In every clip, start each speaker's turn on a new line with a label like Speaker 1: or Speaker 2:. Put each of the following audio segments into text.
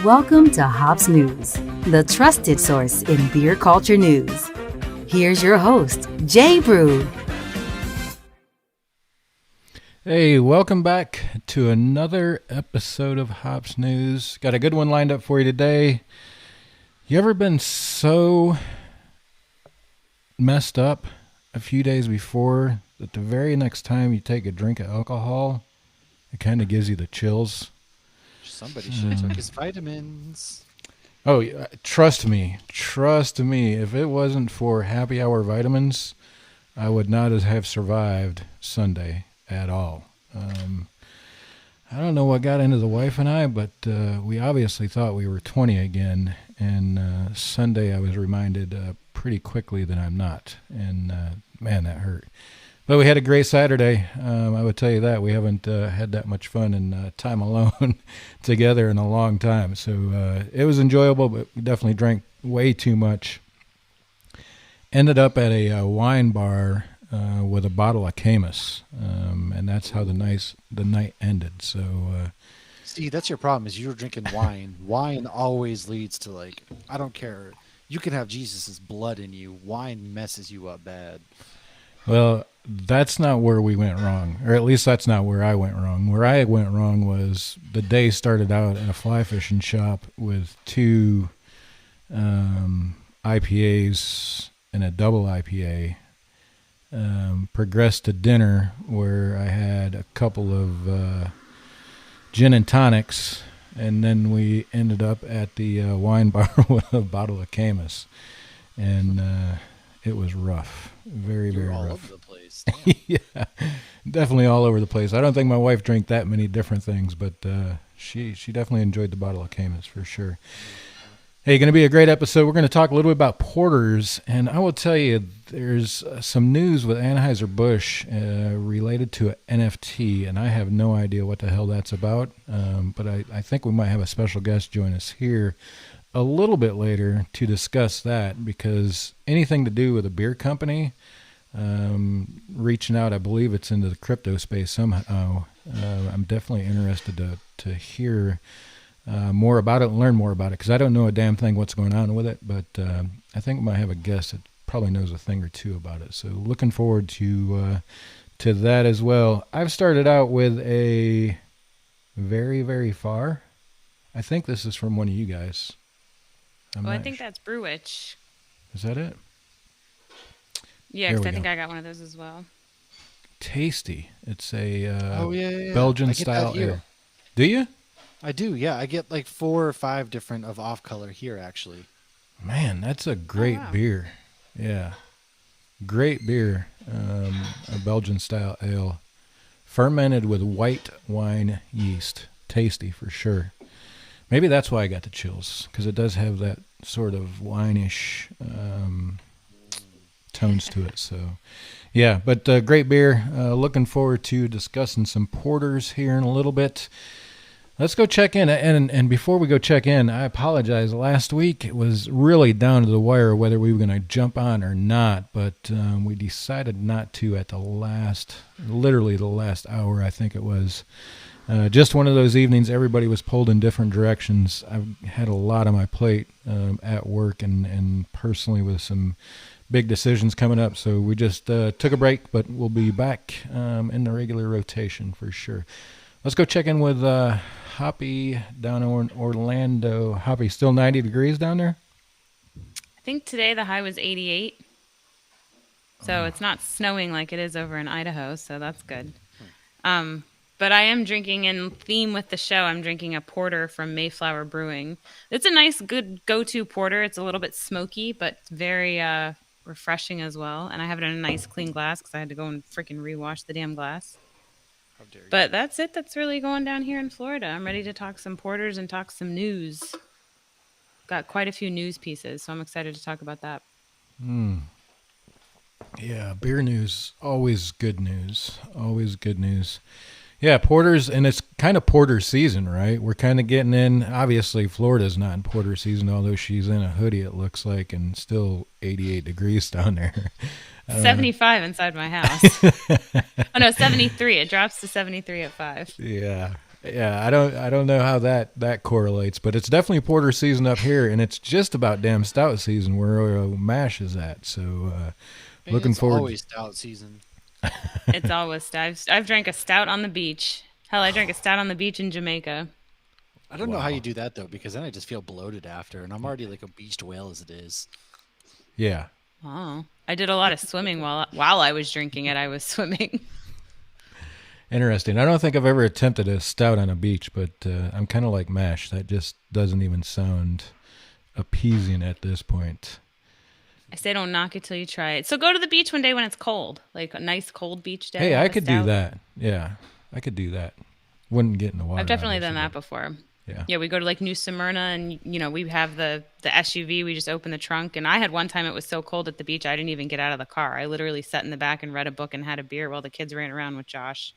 Speaker 1: Welcome to Hops News, the trusted source in beer culture news. Here's your host, Jay Brew.
Speaker 2: Hey, welcome back to another episode of Hops News. Got a good one lined up for you today. You ever been so messed up a few days before that the very next time you take a drink of alcohol, it kind of gives you the chills?
Speaker 3: Somebody should have took his vitamins.
Speaker 2: Oh, trust me. If it wasn't for happy hour vitamins, I would not have survived Sunday at all. I don't know what got into the wife and I, but we obviously thought we were 20 again. And Sunday I was reminded pretty quickly that I'm not. And man, that hurt. But we had a great Saturday. I would tell you that. We haven't had that much fun and time alone together in a long time. So it was enjoyable, but we definitely drank way too much. Ended up at a wine bar with a bottle of Camus, and that's how the night ended. So
Speaker 3: see, that's your problem, is you're drinking wine. Wine always leads to, I don't care. You can have Jesus' blood in you. Wine messes you up bad.
Speaker 2: Well, that's not where we went wrong, or at least that's not where I went wrong. Where I went wrong was the day started out at a fly fishing shop with two IPAs and a double IPA. Progressed to dinner where I had a couple of gin and tonics, and then we ended up at the wine bar with a bottle of Camus, and it was rough. Very, very rough.
Speaker 3: All over the place.
Speaker 2: Yeah, definitely all over the place. I don't think my wife drank that many different things, but she definitely enjoyed the bottle of Camus for sure. Hey, going to be a great episode. We're going to talk a little bit about porters, and I will tell you there's some news with Anheuser-Busch related to an NFT, and I have no idea what the hell that's about, but I think we might have a special guest join us here a little bit later to discuss that, because anything to do with a beer company reaching out, I believe it's into the crypto space somehow. I'm definitely interested to hear more about it and learn more about it, because I don't know a damn thing what's going on with it, but I think we might have a guest that probably knows a thing or two about it. So looking forward to that as well. I've started out with a very, very far. I think this is from one of you guys.
Speaker 4: I think that's Brewich.
Speaker 2: Is that it?
Speaker 4: Yeah, because I think I got one of those as well.
Speaker 2: Tasty. It's a
Speaker 3: yeah.
Speaker 2: Belgian style ale. Do you?
Speaker 3: I do, yeah. I get like 4 or 5 different of off color here, actually.
Speaker 2: Man, that's a great beer. Yeah. Great beer. A Belgian style ale. Fermented with white wine yeast. Tasty for sure. Maybe that's why I got the chills, because it does have that sort of wine-ish tones to it. So, yeah, but great beer. Looking forward to discussing some porters here in a little bit. Let's go check in. And before we go check in, I apologize. Last week it was really down to the wire whether we were going to jump on or not, but we decided not to at literally the last hour, I think it was. Just one of those evenings, everybody was pulled in different directions. I've had a lot on my plate at work and personally with some big decisions coming up. So we just took a break, but we'll be back in the regular rotation for sure. Let's go check in with Hoppy down in Orlando. Hoppy, still 90 degrees down there?
Speaker 4: I think today the high was 88. So it's not snowing like it is over in Idaho, so that's good. But I am drinking in theme with the show. I'm drinking a porter from Mayflower Brewing. It's a nice, good go-to porter. It's a little bit smoky, but very refreshing as well. And I have it in a nice, clean glass because I had to go and freaking rewash the damn glass.
Speaker 3: How dare you.
Speaker 4: But that's it. That's really going down here in Florida. I'm ready to talk some porters and talk some news. Got quite a few news pieces, so I'm excited to talk about that.
Speaker 2: Yeah, beer news, always good news. Always good news. Yeah, porters, and it's kind of porter season, right? We're kind of getting in. Obviously, Florida's not in porter season, although she's in a hoodie, it looks like, and still 88 degrees down there.
Speaker 4: 75 inside my house. Oh, no, 73. It drops to 73 at 5.
Speaker 2: Yeah. I don't know how that correlates, but it's definitely porter season up here, and it's just about damn stout season where MASH is at. So looking forward.
Speaker 3: It's always stout season.
Speaker 4: It's always stout. I've drank a stout on the beach. Hell, I drank a stout on the beach in Jamaica.
Speaker 3: I don't know how you do that, though, because then I just feel bloated after, and I'm already like a beached whale as it is.
Speaker 2: Yeah.
Speaker 4: Oh, I did a lot of swimming while I was drinking it. I was swimming.
Speaker 2: Interesting. I don't think I've ever attempted a stout on a beach, but I'm kind of like MASH. That just doesn't even sound appeasing at this point.
Speaker 4: I say don't knock it till you try it. So go to the beach one day when it's cold, like a nice cold beach day.
Speaker 2: Hey, I could do that. Yeah, I could do that. Wouldn't get in the water.
Speaker 4: I've definitely done that before.
Speaker 2: Yeah,
Speaker 4: we go to like New Smyrna, and we have the SUV. We just open the trunk, and I had one time it was so cold at the beach I didn't even get out of the car. I literally sat in the back and read a book and had a beer while the kids ran around with Josh,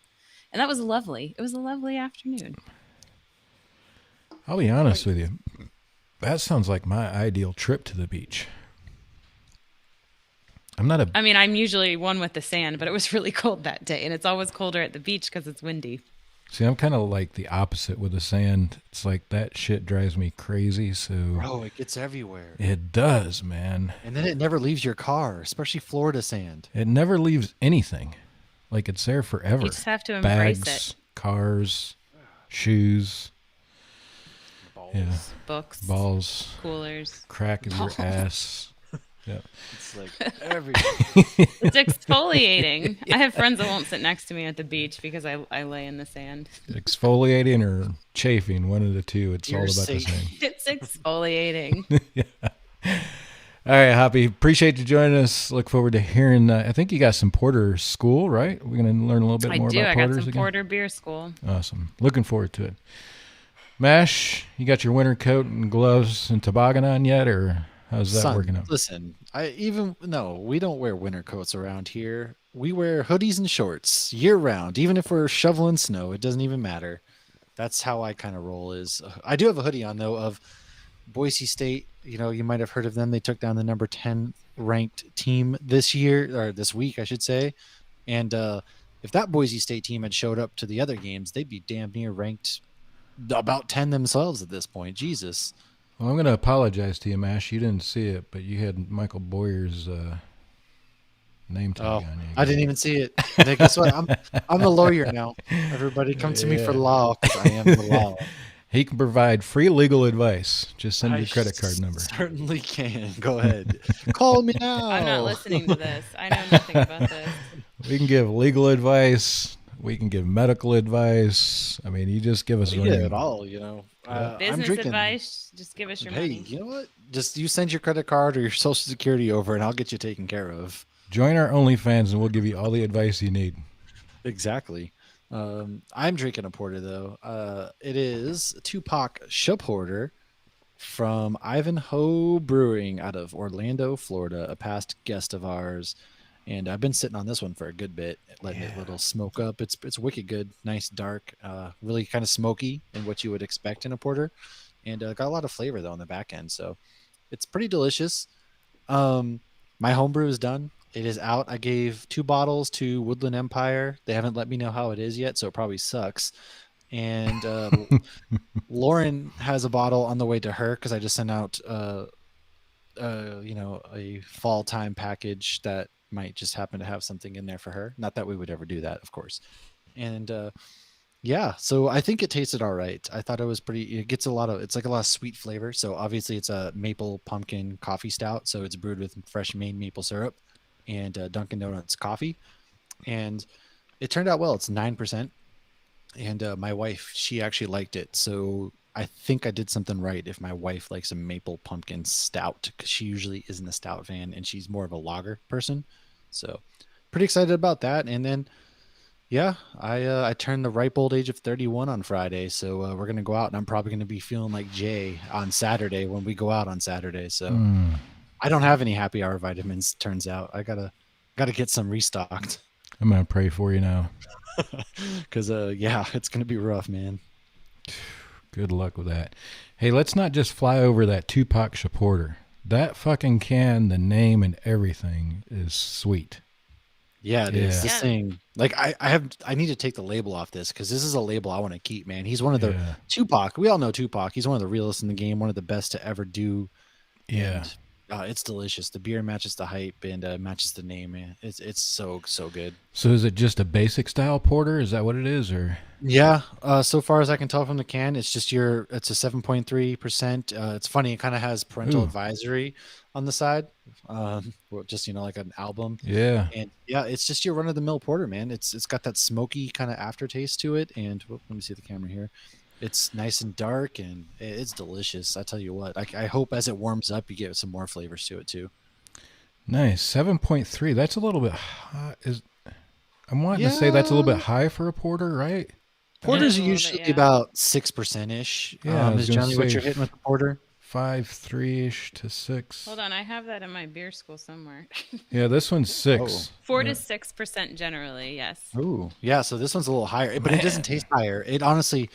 Speaker 4: and that was lovely. It was a lovely afternoon.
Speaker 2: I'll be honest with you. That sounds like my ideal trip to the beach.
Speaker 4: I'm usually one with the sand, but it was really cold that day, and it's always colder at the beach because it's windy.
Speaker 2: See, I'm kind of like the opposite with the sand. It's like that shit drives me crazy. So,
Speaker 3: bro, it gets everywhere.
Speaker 2: It does, man.
Speaker 3: And then it never leaves your car, especially Florida sand.
Speaker 2: It never leaves anything. Like it's there forever.
Speaker 4: You just have to embrace
Speaker 2: Bags,
Speaker 4: it.
Speaker 2: Cars, shoes,
Speaker 3: Balls.
Speaker 4: Books,
Speaker 2: balls,
Speaker 4: coolers,
Speaker 2: crack of your ass. Yeah.
Speaker 3: It's like everything.
Speaker 4: It's exfoliating. I have friends that won't sit next to me at the beach because I lay in the sand.
Speaker 2: Exfoliating or chafing, one of the two. It's all about the same.
Speaker 4: It's exfoliating.
Speaker 2: Yeah. All right, Hoppy. Appreciate you joining us. Look forward to hearing. I think you got some porter school, right? We're going to learn a little bit more about porters.
Speaker 4: I got some
Speaker 2: again.
Speaker 4: porter beer school.
Speaker 2: Awesome. Looking forward to it. MASH, you got your winter coat and gloves and toboggan on yet, or how's that working out?
Speaker 3: Listen, we don't wear winter coats around here. We wear hoodies and shorts year round. Even if we're shoveling snow, it doesn't even matter. That's how I kind of roll. I do have a hoodie on, though, of Boise State. You might have heard of them. They took down the number 10 ranked team this week, I should say. And if that Boise State team had showed up to the other games, they'd be damn near ranked about 10 themselves at this point. Jesus.
Speaker 2: Well, I'm going to apologize to you, Mash. You didn't see it, but you had Michael Boyer's name tag on you.
Speaker 3: I didn't even see it. Guess what? I'm the lawyer now. Everybody come to me for law because I am the law.
Speaker 2: He can provide free legal advice. Just send your credit card number.
Speaker 3: Certainly can. Go ahead. Call me now.
Speaker 4: I'm not listening to this. I know nothing about this.
Speaker 2: We can give legal advice, We can give medical advice. I mean, you just give us a
Speaker 3: Yeah,
Speaker 2: ring.
Speaker 3: at all, you know. I'm
Speaker 4: Business
Speaker 3: drinking.
Speaker 4: advice, just give us your
Speaker 3: Hey,
Speaker 4: money.
Speaker 3: you know what? Just you send your credit card or your social security over, and I'll get you taken care of.
Speaker 2: Join our OnlyFans, and we'll give you all the advice you need.
Speaker 3: Exactly. I'm drinking a porter though. It is Tupac Ship Porter from Ivanhoe Brewing out of Orlando, Florida, a past guest of ours. And I've been sitting on this one for a good bit, letting it little smoke up. It's wicked good, nice dark, really kind of smoky in what you would expect in a porter, and got a lot of flavor though on the back end. So it's pretty delicious. My homebrew is done. It is out. I gave 2 bottles to Woodland Empire. They haven't let me know how it is yet, so it probably sucks. And Lauren has a bottle on the way to her because I just sent out, a fall time package that might just happen to have something in there for her. Not that we would ever do that, of course. And yeah, so I think it tasted all right. I thought it was pretty. It gets it's like a lot of sweet flavor. So obviously it's a maple pumpkin coffee stout. So it's brewed with fresh Maine maple syrup and Dunkin' Donuts coffee, and it turned out well. It's 9%, and my wife, she actually liked it. So I think I did something right if my wife likes a maple pumpkin stout, because she usually isn't a stout fan and she's more of a lager person. So pretty excited about that. And then yeah, I turned the ripe old age of 31 on Friday, so we're gonna go out, and I'm probably gonna be feeling like Jay on Saturday when we go out on Saturday. So I don't have any happy hour vitamins. Turns out I gotta get some restocked.
Speaker 2: I'm gonna pray for you now.
Speaker 3: Because yeah, it's gonna be rough, man.
Speaker 2: Good luck with that. Hey, let's not just fly over that Tupac Shaporter. That fucking can, the name and everything is sweet.
Speaker 3: Yeah, it is.
Speaker 2: Yeah.
Speaker 3: This thing, like I need to take the label off this, because this is a label I want to keep, man. He's one of the Tupac. We all know Tupac. He's one of the realest in the game, one of the best to ever do.
Speaker 2: Yeah.
Speaker 3: And, it's delicious. The beer matches the hype and matches the name, man. It's so good.
Speaker 2: So is it just a basic style porter? Is that what it is, or?
Speaker 3: Yeah. So far as I can tell from the can, it's a 7.3%. It's funny. It kind of has parental advisory on the side. Just, like an album.
Speaker 2: Yeah.
Speaker 3: And yeah, it's just your run of the mill porter, man. It's got that smoky kind of aftertaste to it. And let me see the camera here. It's nice and dark, and it's delicious. I tell you what, I hope as it warms up, you get some more flavors to it too.
Speaker 2: Nice. 7.3. That's a little bit high. I'm wanting to say that's a little bit high for a porter, right?
Speaker 3: Porters are usually about 6%-ish.
Speaker 2: Yeah,
Speaker 3: is generally what you're hitting with the porter.
Speaker 2: 5.3-ish to 6.
Speaker 4: Hold on, I have that in my beer school somewhere.
Speaker 2: Yeah, this one's 6.
Speaker 4: 4 to 6% generally, yes.
Speaker 3: Ooh, yeah. So this one's a little higher, but it doesn't taste higher. It honestly,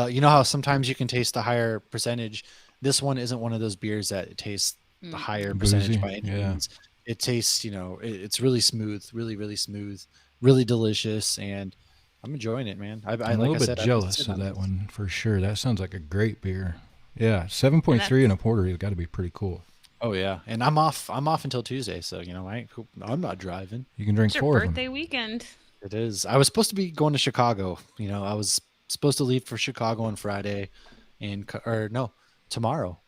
Speaker 3: you know how sometimes you can taste the higher percentage. This one isn't one of those beers that it tastes the higher percentage by any means. It tastes, it's really smooth, really smooth, really delicious, and I'm enjoying it, man. I'm
Speaker 2: a little bit jealous of that one for sure. That sounds like a great beer. Yeah, 7.3 in a porter has got to be pretty cool.
Speaker 3: Oh yeah, and I'm off until Tuesday, so I'm not driving.
Speaker 2: You can drink
Speaker 4: It's
Speaker 2: 4
Speaker 4: your
Speaker 2: of them.
Speaker 4: birthday weekend.
Speaker 3: It is. I was supposed to be going to Chicago. I was supposed to leave for Chicago on Friday, tomorrow.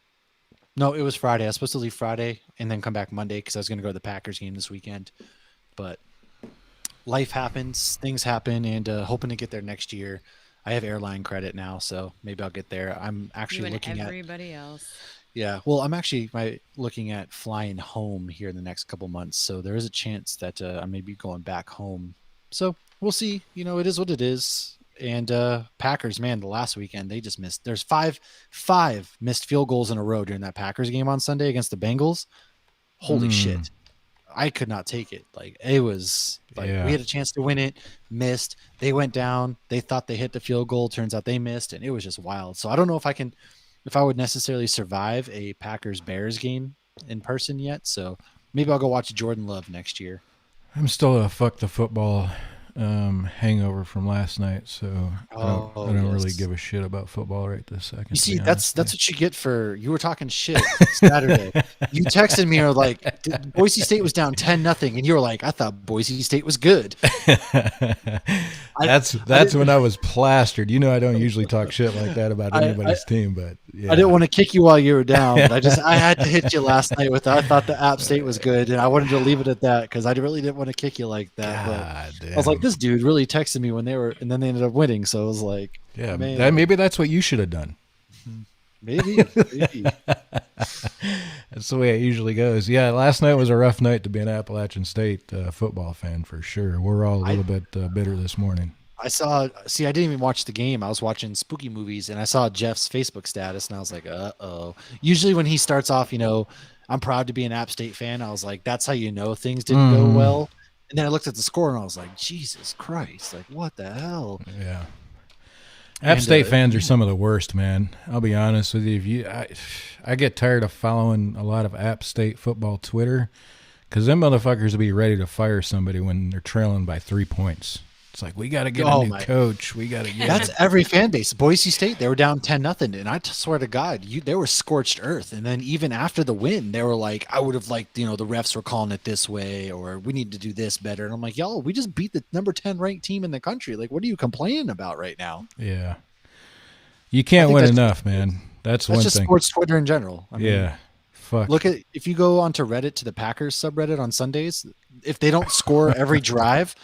Speaker 3: No, it was Friday. I was supposed to leave Friday and then come back Monday because I was going to go to the Packers game this weekend. But life happens, things happen, and hoping to get there next year. I have airline credit now, so maybe I'll get there. I'm actually looking at
Speaker 4: everybody else.
Speaker 3: Yeah, well, I'm actually looking at flying home here in the next couple months, so there is a chance that I may be going back home. So we'll see. It is what it is. And Packers, man, the last weekend they just missed. There's five missed field goals in a row during that Packers game on Sunday against the Bengals. Holy shit. I could not take it. It was we had a chance to win it, missed. They went down. They thought they hit the field goal. Turns out they missed, and it was just wild. So I don't know if I would necessarily survive a Packers Bears game in person yet. So maybe I'll go watch Jordan Love next year.
Speaker 2: I'm still a fuck the football hangover from last night, so I don't really give a shit about football right this second.
Speaker 3: You see, that's what you get you were talking shit Saturday. You texted me or Boise State was down 10-0, and you were like, I thought Boise State was good.
Speaker 2: That's when I was plastered. I don't usually talk shit like that about anybody's team, but yeah.
Speaker 3: I didn't want to kick you while you were down. But I had to hit you last night with I thought the App State was good, and I wanted to leave it at that because I really didn't want to kick you like that. But I was like, this dude really texted me when they were, and then they ended up winning. So it was like,
Speaker 2: Yeah,
Speaker 3: man,
Speaker 2: maybe that's what you should have done.
Speaker 3: maybe.
Speaker 2: That's the way it usually goes. Yeah, last night was a rough night to be an Appalachian State football fan for sure. We're all a little bit bitter this morning.
Speaker 3: I didn't even watch the game. I was watching spooky movies, and I saw Jeff's Facebook status, and I was like, uh-oh. Usually when he starts off, I'm proud to be an App State fan. I was like, that's how you know things didn't go well. And then I looked at the score, and I was like, Jesus Christ, like, what the hell?
Speaker 2: Yeah. App State fans are some of the worst, man. I'll be honest with you. I get tired of following a lot of App State football Twitter because them motherfuckers will be ready to fire somebody when they're trailing by 3 points. It's like, we got to get a new coach. We got to get.
Speaker 3: That's every fan base. Boise State, they were down 10-0, and I swear to God, they were scorched earth. And then even after the win, they were like, I would have liked, the refs were calling it this way, or we need to do this better. And I'm like, y'all, we just beat the number 10 ranked team in the country. Like, what are you complaining about right now?
Speaker 2: Yeah, you can't win enough, man. That's one
Speaker 3: just
Speaker 2: thing.
Speaker 3: Sports Twitter in general. I mean,
Speaker 2: fuck.
Speaker 3: Look at, if you go onto Reddit to the Packers subreddit on Sundays, if they don't score every drive.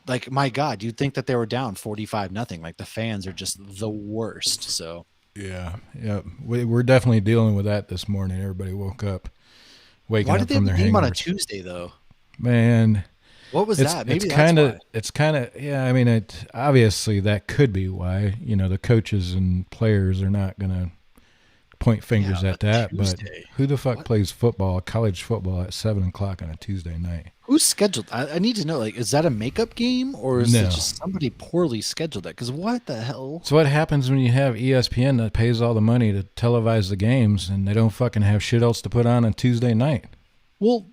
Speaker 3: Like, my God, you'd think that they were down 45-0. Like, the fans are just the worst. So
Speaker 2: yeah, we're definitely dealing with that this morning. Everybody woke up, waking up from their hangovers. Why did they have a game
Speaker 3: on a Tuesday though?
Speaker 2: Man,
Speaker 3: what was that? Maybe
Speaker 2: it's kind of yeah. I mean, obviously that could be why. The coaches and players are not gonna point fingers at that. Tuesday. But who the fuck plays football, college football, at 7:00 on a Tuesday night?
Speaker 3: Who's scheduled? I need to know. Like, is that a makeup game, or is it just somebody poorly scheduled it? Because what the hell?
Speaker 2: So what happens when you have ESPN that pays all the money to televise the games, and they don't fucking have shit else to put on Tuesday night?
Speaker 3: Well,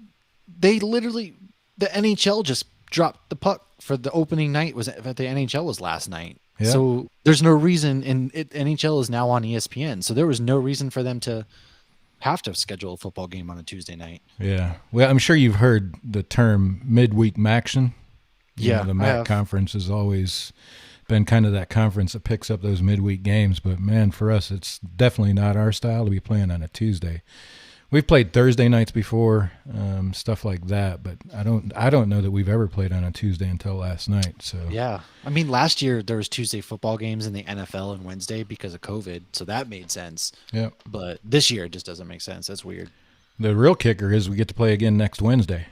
Speaker 3: they literally, the NHL just dropped the puck for the opening night. The NHL was last night. Yeah. So there's no reason, and NHL is now on ESPN. So there was no reason for them to have to schedule a football game on a Tuesday night.
Speaker 2: Yeah. Well, I'm sure you've heard the term midweek maction. The MAC conference has always been kind of that conference that picks up those midweek games. But, man, for us, it's definitely not our style to be playing on a Tuesday. We've played Thursday nights before, stuff like that, but I don't know that we've ever played on a Tuesday until last night. So
Speaker 3: yeah, I mean, last year there was Tuesday football games in the NFL and Wednesday because of COVID, so that made sense.
Speaker 2: Yeah,
Speaker 3: but this year it just doesn't make sense. That's weird.
Speaker 2: The real kicker is we get to play again next Wednesday.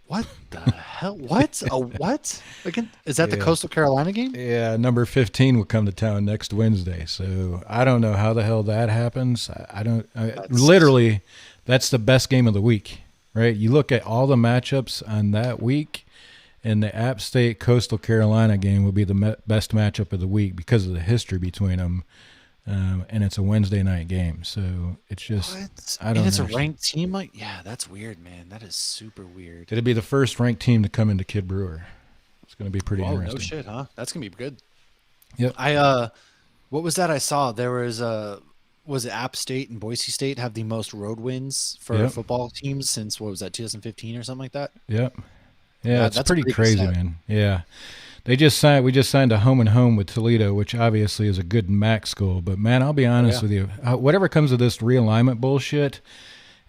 Speaker 3: What the hell? What? What? Again? Is that the Coastal Carolina game?
Speaker 2: Yeah, number 15 will come to town next Wednesday. So I don't know how the hell that happens. Literally, that's the best game of the week, right? You look at all the matchups on that week, and the App State Coastal Carolina game will be the best matchup of the week because of the history between them. And it's a Wednesday night game, so it's just I don't know.
Speaker 3: And it's a ranked team, like that's weird, man. That is super weird.
Speaker 2: It'll be the first ranked team to come into Kid Brewer. It's going to be pretty interesting.
Speaker 3: No shit, huh? That's gonna be good.
Speaker 2: Yep.
Speaker 3: What was that I saw? There was it App State and Boise State have the most road wins for football teams since 2015 or something like that?
Speaker 2: Yep. Yeah, it's pretty crazy, man. Yeah. We just signed a home and home with Toledo, which obviously is a good MAC school. But, man, I'll be honest with you. Whatever comes of this realignment bullshit,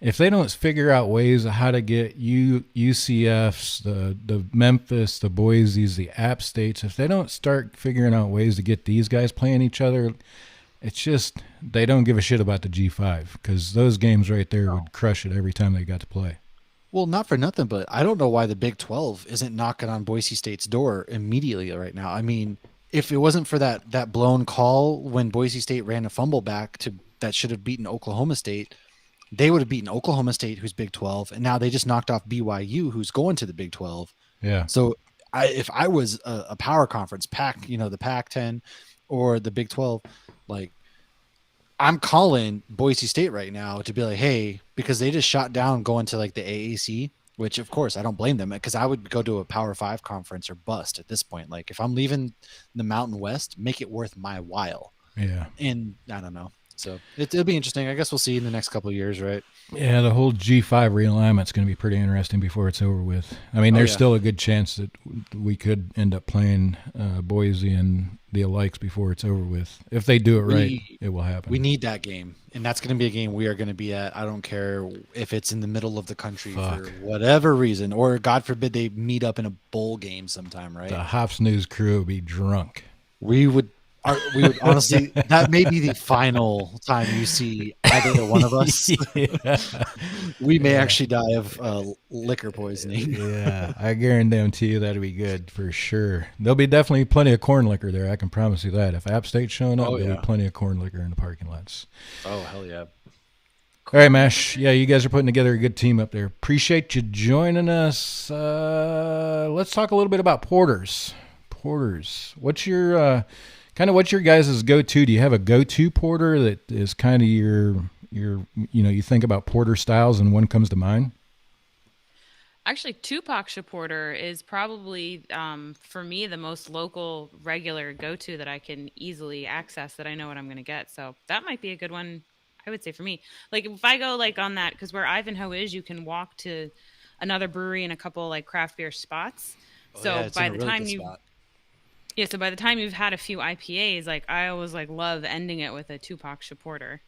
Speaker 2: if they don't figure out ways of how to get UCFs, the Memphis, the Boise's, the App States, if they don't start figuring out ways to get these guys playing each other, it's just they don't give a shit about the G5 because those games right there would crush it every time they got to play.
Speaker 3: Well, not for nothing, but I don't know why the Big 12 isn't knocking on Boise State's door immediately right now. I mean, if it wasn't for that blown call when Boise State ran a fumble back that should have beaten Oklahoma State, they would have beaten Oklahoma State, who's Big 12, and now they just knocked off BYU, who's going to the Big 12.
Speaker 2: Yeah.
Speaker 3: So if I was a power conference, the Pac-10 or the Big 12, like, I'm calling Boise State right now to be like, hey, because they just shot down going to like the AAC, which of course I don't blame them because I would go to a Power 5 conference or bust at this point. Like if I'm leaving the Mountain West, make it worth my while.
Speaker 2: Yeah.
Speaker 3: And I don't know. So it'll be interesting. I guess we'll see in the next couple of years, right?
Speaker 2: Yeah, the whole G5 realignment's going to be pretty interesting before it's over with. I mean, there's still a good chance that we could end up playing Boise and the Alikes before it's over with. If they do it right, it will happen.
Speaker 3: We need that game, and that's going to be a game we are going to be at. I don't care if it's in the middle of the country for whatever reason, or God forbid they meet up in a bowl game sometime, right?
Speaker 2: The Hops News crew would be drunk.
Speaker 3: We would honestly, that may be the final time you see either one of us. We may actually die of liquor poisoning.
Speaker 2: Yeah, I guarantee you that'd be good for sure. There'll be definitely plenty of corn liquor there. I can promise you that. If App State's showing up, there'll be plenty of corn liquor in the parking lots.
Speaker 3: Oh, hell yeah.
Speaker 2: All right, Mash. Yeah, you guys are putting together a good team up there. Appreciate you joining us. Let's talk a little bit about porters. What's your what's your guys' go-to? Do you have a go-to porter that is kind of your you think about porter styles and one comes to mind?
Speaker 4: Actually, Tupac Porter is probably, for me, the most local, regular go-to that I can easily access that I know what I'm going to get. So that might be a good one, I would say, for me. Like, if I go, like, on that, because where Ivanhoe is, you can walk to another brewery and a couple, like, craft beer spots. So by the time so by the time you've had a few IPAs, like, I always, like, love ending it with a Tupac Porter.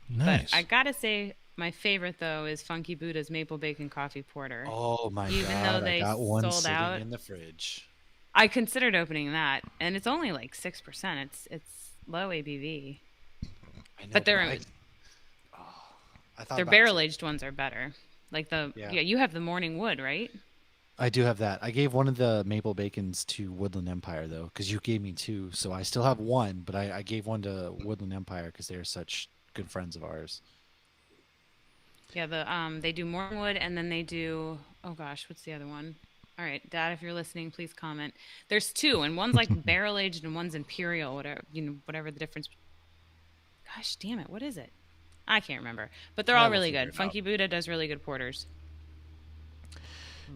Speaker 2: Nice.
Speaker 4: But I gotta say, my favorite though is Funky Buddha's Maple Bacon Coffee Porter.
Speaker 3: Oh my god!
Speaker 4: Even though they
Speaker 3: I got one
Speaker 4: sold
Speaker 3: sitting
Speaker 4: out
Speaker 3: in the fridge.
Speaker 4: I considered opening that, and it's only like 6%. It's low ABV.
Speaker 3: I know,
Speaker 4: But
Speaker 3: I thought
Speaker 4: their
Speaker 3: about
Speaker 4: barrel aged ones are better. Like you have the Morning Wood, right?
Speaker 3: I do have that. I gave one of the maple bacons to Woodland Empire though, because you gave me two, so I still have one. But I gave one to Woodland Empire because they're such good friends of ours.
Speaker 4: Yeah, they do Morning Wood, and then they do, oh gosh, what's the other one? All right, Dad, if you're listening, please comment. There's two, and one's like barrel aged, and one's imperial, whatever the difference. Gosh, damn it, what is it? I can't remember, but they're all really good. Funky Buddha does really good porters.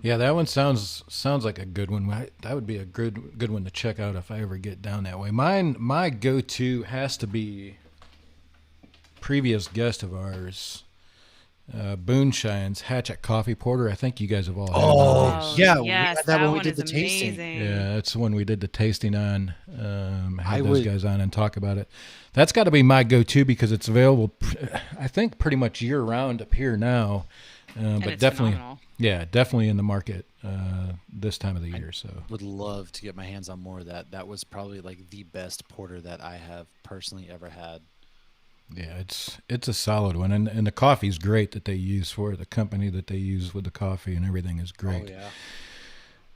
Speaker 2: Yeah, that one sounds like a good one. That would be a good one to check out if I ever get down that way. My go-to has to be previous guest of ours, Boonshine's Hatchet Coffee Porter. I think you guys have all had
Speaker 3: those. Yeah,
Speaker 4: yes,
Speaker 3: we had that when we did the
Speaker 4: amazing.
Speaker 3: tasting.
Speaker 2: Yeah, that's the one we did the tasting on. Had those guys on and talk about it. That's got to be my go-to because it's available, I think, pretty much year-round up here now. But definitely,
Speaker 4: phenomenal.
Speaker 2: Yeah, definitely in the market this time of the year. So
Speaker 3: would love to get my hands on more of that. That was probably like the best porter that I have personally ever had.
Speaker 2: Yeah, it's a solid one, and the coffee's great that they use for it. The company that they use with the coffee and everything is great.
Speaker 3: Oh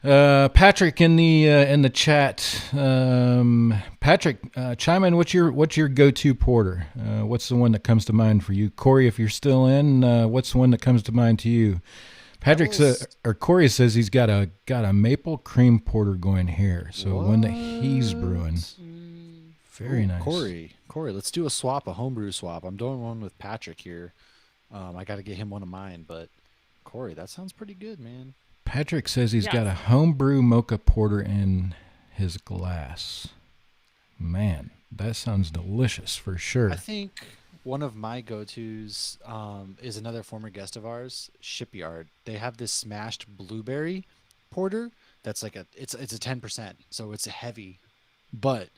Speaker 2: yeah. Patrick in the chat. Patrick, chime in. What's your go-to porter? What's the one that comes to mind for you? Corey, if you're still in, what's the one that comes to mind to you? Patrick Corey says he's got a maple cream porter going here. So one that he's brewing. Very nice.
Speaker 3: Corey, let's do a homebrew swap. I'm doing one with Patrick here. I got to get him one of mine, but Corey, that sounds pretty good, man.
Speaker 2: Patrick says he's got a homebrew mocha porter in his glass. Man, that sounds delicious for sure. I
Speaker 3: think one of my go-tos is another former guest of ours, Shipyard. They have this smashed blueberry porter that's like it's a 10%, so it's heavy, but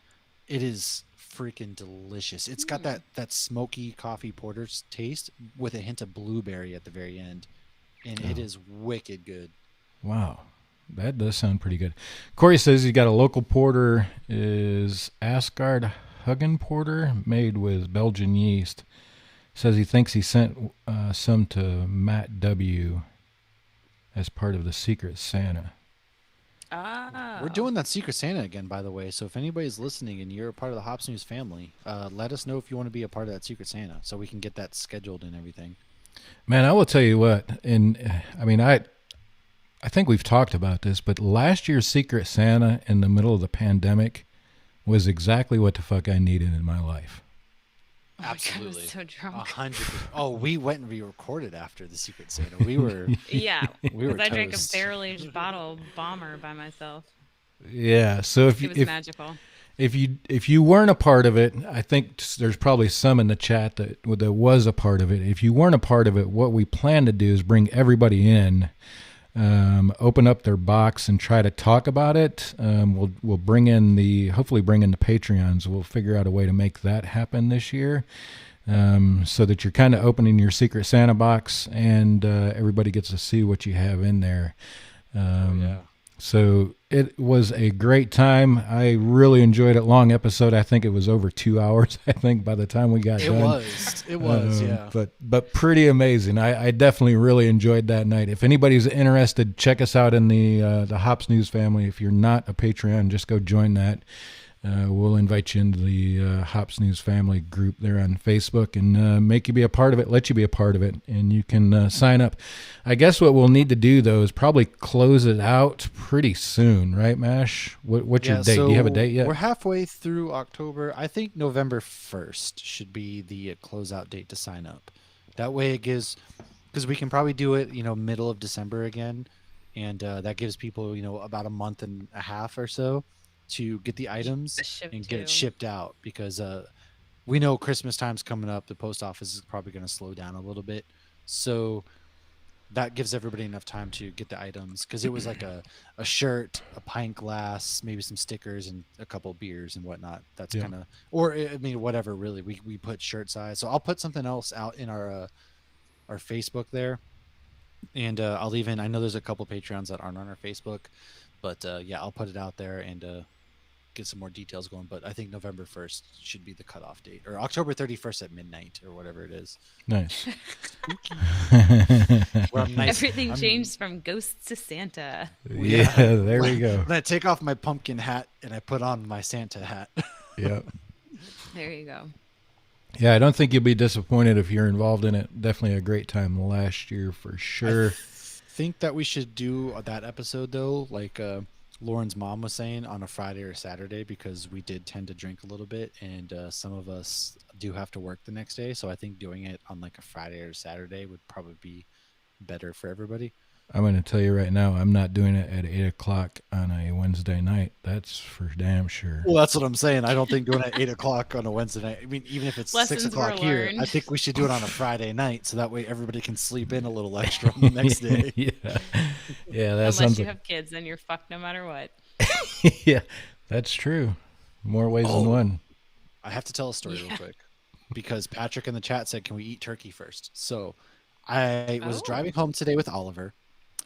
Speaker 3: it is freaking delicious. It's got that smoky coffee porter taste with a hint of blueberry at the very end, and it is wicked good.
Speaker 2: Wow, that does sound pretty good. Corey says he got a local porter, is Asgard Huggen Porter, made with Belgian yeast. Says he thinks he sent some to Matt W. as part of the Secret Santa.
Speaker 3: We're doing that Secret Santa again, by the way. So if anybody's listening and you're a part of the Hops News family, let us know if you want to be a part of that Secret Santa, so we can get that scheduled and everything.
Speaker 2: Man, I will tell you what, and I mean, I think we've talked about this, but last year's Secret Santa in the middle of the pandemic was exactly what the fuck I needed in my life.
Speaker 3: Absolutely.
Speaker 4: I was so drunk.
Speaker 3: 100%. Oh, we went and re-recorded after the Secret Santa. We were we were
Speaker 4: I drank a barrel-aged bottle bomber by myself.
Speaker 2: Yeah, so
Speaker 4: it was magical.
Speaker 2: if you weren't a part of it, I think there's probably some in the chat that was a part of it. If you weren't a part of it, what we plan to do is bring everybody in, open up their box and try to talk about it. We'll hopefully bring in the Patreons. We'll figure out a way to make that happen this year, so that you're kind of opening your Secret Santa box and everybody gets to see what you have in there.
Speaker 3: Yeah.
Speaker 2: So it was a great time. I really enjoyed it. Long episode. I think it was over 2 hours, I think, by the time we got done.
Speaker 3: It was, yeah.
Speaker 2: But pretty amazing. I definitely really enjoyed that night. If anybody's interested, check us out in the Hops News family. If you're not a Patreon, just go join that. We'll invite you into the Hops News family group there on Facebook and make you be a part of it, let you be a part of it, and you can sign up. I guess what we'll need to do, though, is probably close it out pretty soon, right, Mash? What's your date? Do you have a date yet?
Speaker 3: We're halfway through October. I think November 1st should be the closeout date to sign up. That way it gives, because we can probably do it, middle of December again, and that gives people, about a month and a half or so to get the items and get it shipped out, because we know Christmas time's coming up. The post office is probably going to slow down a little bit, so that gives everybody enough time to get the items, because it was like a shirt, a pint glass, maybe some stickers, and a couple beers and whatnot. That's kind of, or I mean, whatever. Really, we put shirt size. So I'll put something else out in our Facebook there, and I'll even, I know there's a couple Patreons that aren't on our Facebook, but yeah, I'll put it out there and get some more details going. But I think November 1st should be the cutoff date, or October 31st at midnight, or whatever it is.
Speaker 2: Nice.
Speaker 4: Everything changed from ghosts to Santa.
Speaker 2: Yeah, there we go.
Speaker 3: Then I take off my pumpkin hat and I put on my Santa hat.
Speaker 2: Yep.
Speaker 4: There you go.
Speaker 2: Yeah, I don't think you'll be disappointed if you're involved in it. Definitely a great time last year for sure.
Speaker 3: I think that we should do that episode, though, like Lauren's mom was saying, on a Friday or Saturday, because we did tend to drink a little bit, and some of us do have to work the next day. So I think doing it on like a Friday or Saturday would probably be better for everybody.
Speaker 2: I'm going to tell you right now, I'm not doing it at 8 o'clock on a Wednesday night. That's for damn sure.
Speaker 3: Well, that's what I'm saying. I don't think doing it at 8 o'clock on a Wednesday night. I mean, even if it's
Speaker 4: Lessons
Speaker 3: 6 o'clock here,
Speaker 4: learned.
Speaker 3: I think we should do it on a Friday night, so that way everybody can sleep in a little extra on the next day.
Speaker 2: Yeah, that
Speaker 4: Unless
Speaker 2: sounds
Speaker 4: you
Speaker 2: like...
Speaker 4: have kids, then you're fucked no matter what.
Speaker 2: Yeah, that's true. More ways than one.
Speaker 3: I have to tell a story real quick, because Patrick in the chat said, can we eat turkey first? So I was driving home today with Oliver,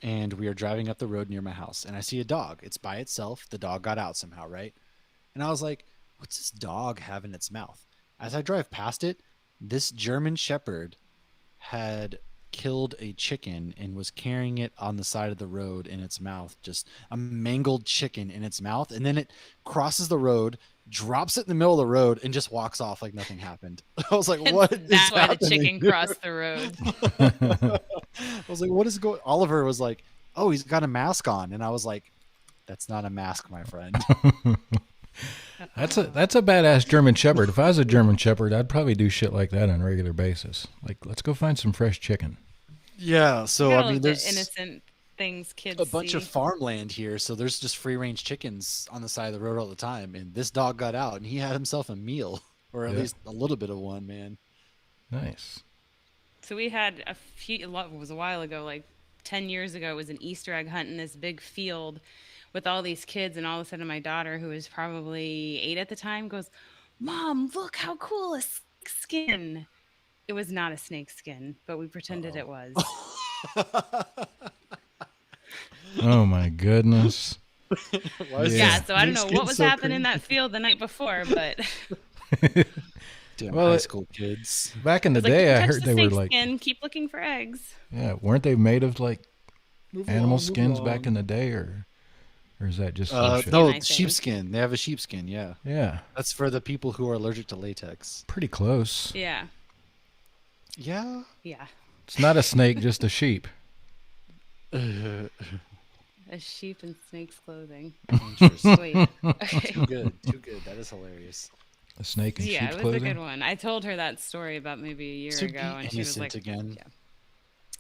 Speaker 3: and we are driving up the road near my house, and I see a dog. It's by itself. The dog got out somehow, right? And I was like, what's this dog have in its mouth? As I drive past it, this German Shepherd had killed a chicken and was carrying it on the side of the road in its mouth, just a mangled chicken in its mouth. And then it crosses the road, drops it in the middle of the road, and just walks off like nothing happened. I was like, what is
Speaker 4: That's why the
Speaker 3: happening
Speaker 4: chicken
Speaker 3: here?
Speaker 4: crossed the road.
Speaker 3: I was like, what is going? Oliver was like, oh, he's got a mask on. And I was like, that's not a mask, my friend.
Speaker 2: That's a badass German Shepherd. If I was a German Shepherd, I'd probably do shit like that on a regular basis. Like, let's go find some fresh chicken.
Speaker 3: Yeah. So, I mean, there's
Speaker 4: innocent things kids
Speaker 3: a bunch
Speaker 4: see.
Speaker 3: of farmland here. So there's just free range chickens on the side of the road all the time. And this dog got out and he had himself a meal, or at least a little bit of one, man.
Speaker 2: Nice.
Speaker 4: So we had it was a while ago, like 10 years ago, it was an Easter egg hunt in this big field with all these kids, and all of a sudden my daughter, who was probably 8 at the time, goes, "Mom, look how cool a snake skin." It was not a snake skin, but we pretended it was.
Speaker 2: Oh my goodness.
Speaker 4: Yeah, so I don't know what was happening in that field the night before, but
Speaker 3: Damn
Speaker 2: Well,
Speaker 3: high school kids.
Speaker 2: Back in the
Speaker 4: it's like,
Speaker 2: day,
Speaker 4: "You
Speaker 2: I
Speaker 4: touch
Speaker 2: heard
Speaker 4: the
Speaker 2: they were
Speaker 4: snake
Speaker 2: like,
Speaker 4: skin, keep looking for eggs."
Speaker 2: yeah, weren't they made of like animal
Speaker 3: move
Speaker 2: skins
Speaker 3: along.
Speaker 2: back in the day, or is that just
Speaker 3: No,
Speaker 4: I think.
Speaker 3: sheepskin. They have a sheepskin. Yeah,
Speaker 2: Yeah,
Speaker 3: that's for the people who are allergic to latex.
Speaker 2: pretty close.
Speaker 4: Yeah.
Speaker 3: Yeah.
Speaker 4: Yeah.
Speaker 2: It's not a snake, just a sheep.
Speaker 4: A sheep in snake's clothing.
Speaker 3: Interesting.
Speaker 4: Wait. Okay.
Speaker 3: Too good. Too good. That is hilarious.
Speaker 2: A snake in
Speaker 4: Yeah,
Speaker 2: sheep's
Speaker 4: it was
Speaker 2: clothing.
Speaker 4: a good one. I told her that story about maybe a year
Speaker 3: To
Speaker 4: ago,
Speaker 3: be
Speaker 4: and she was
Speaker 3: innocent
Speaker 4: like,
Speaker 3: again.
Speaker 4: "Yeah,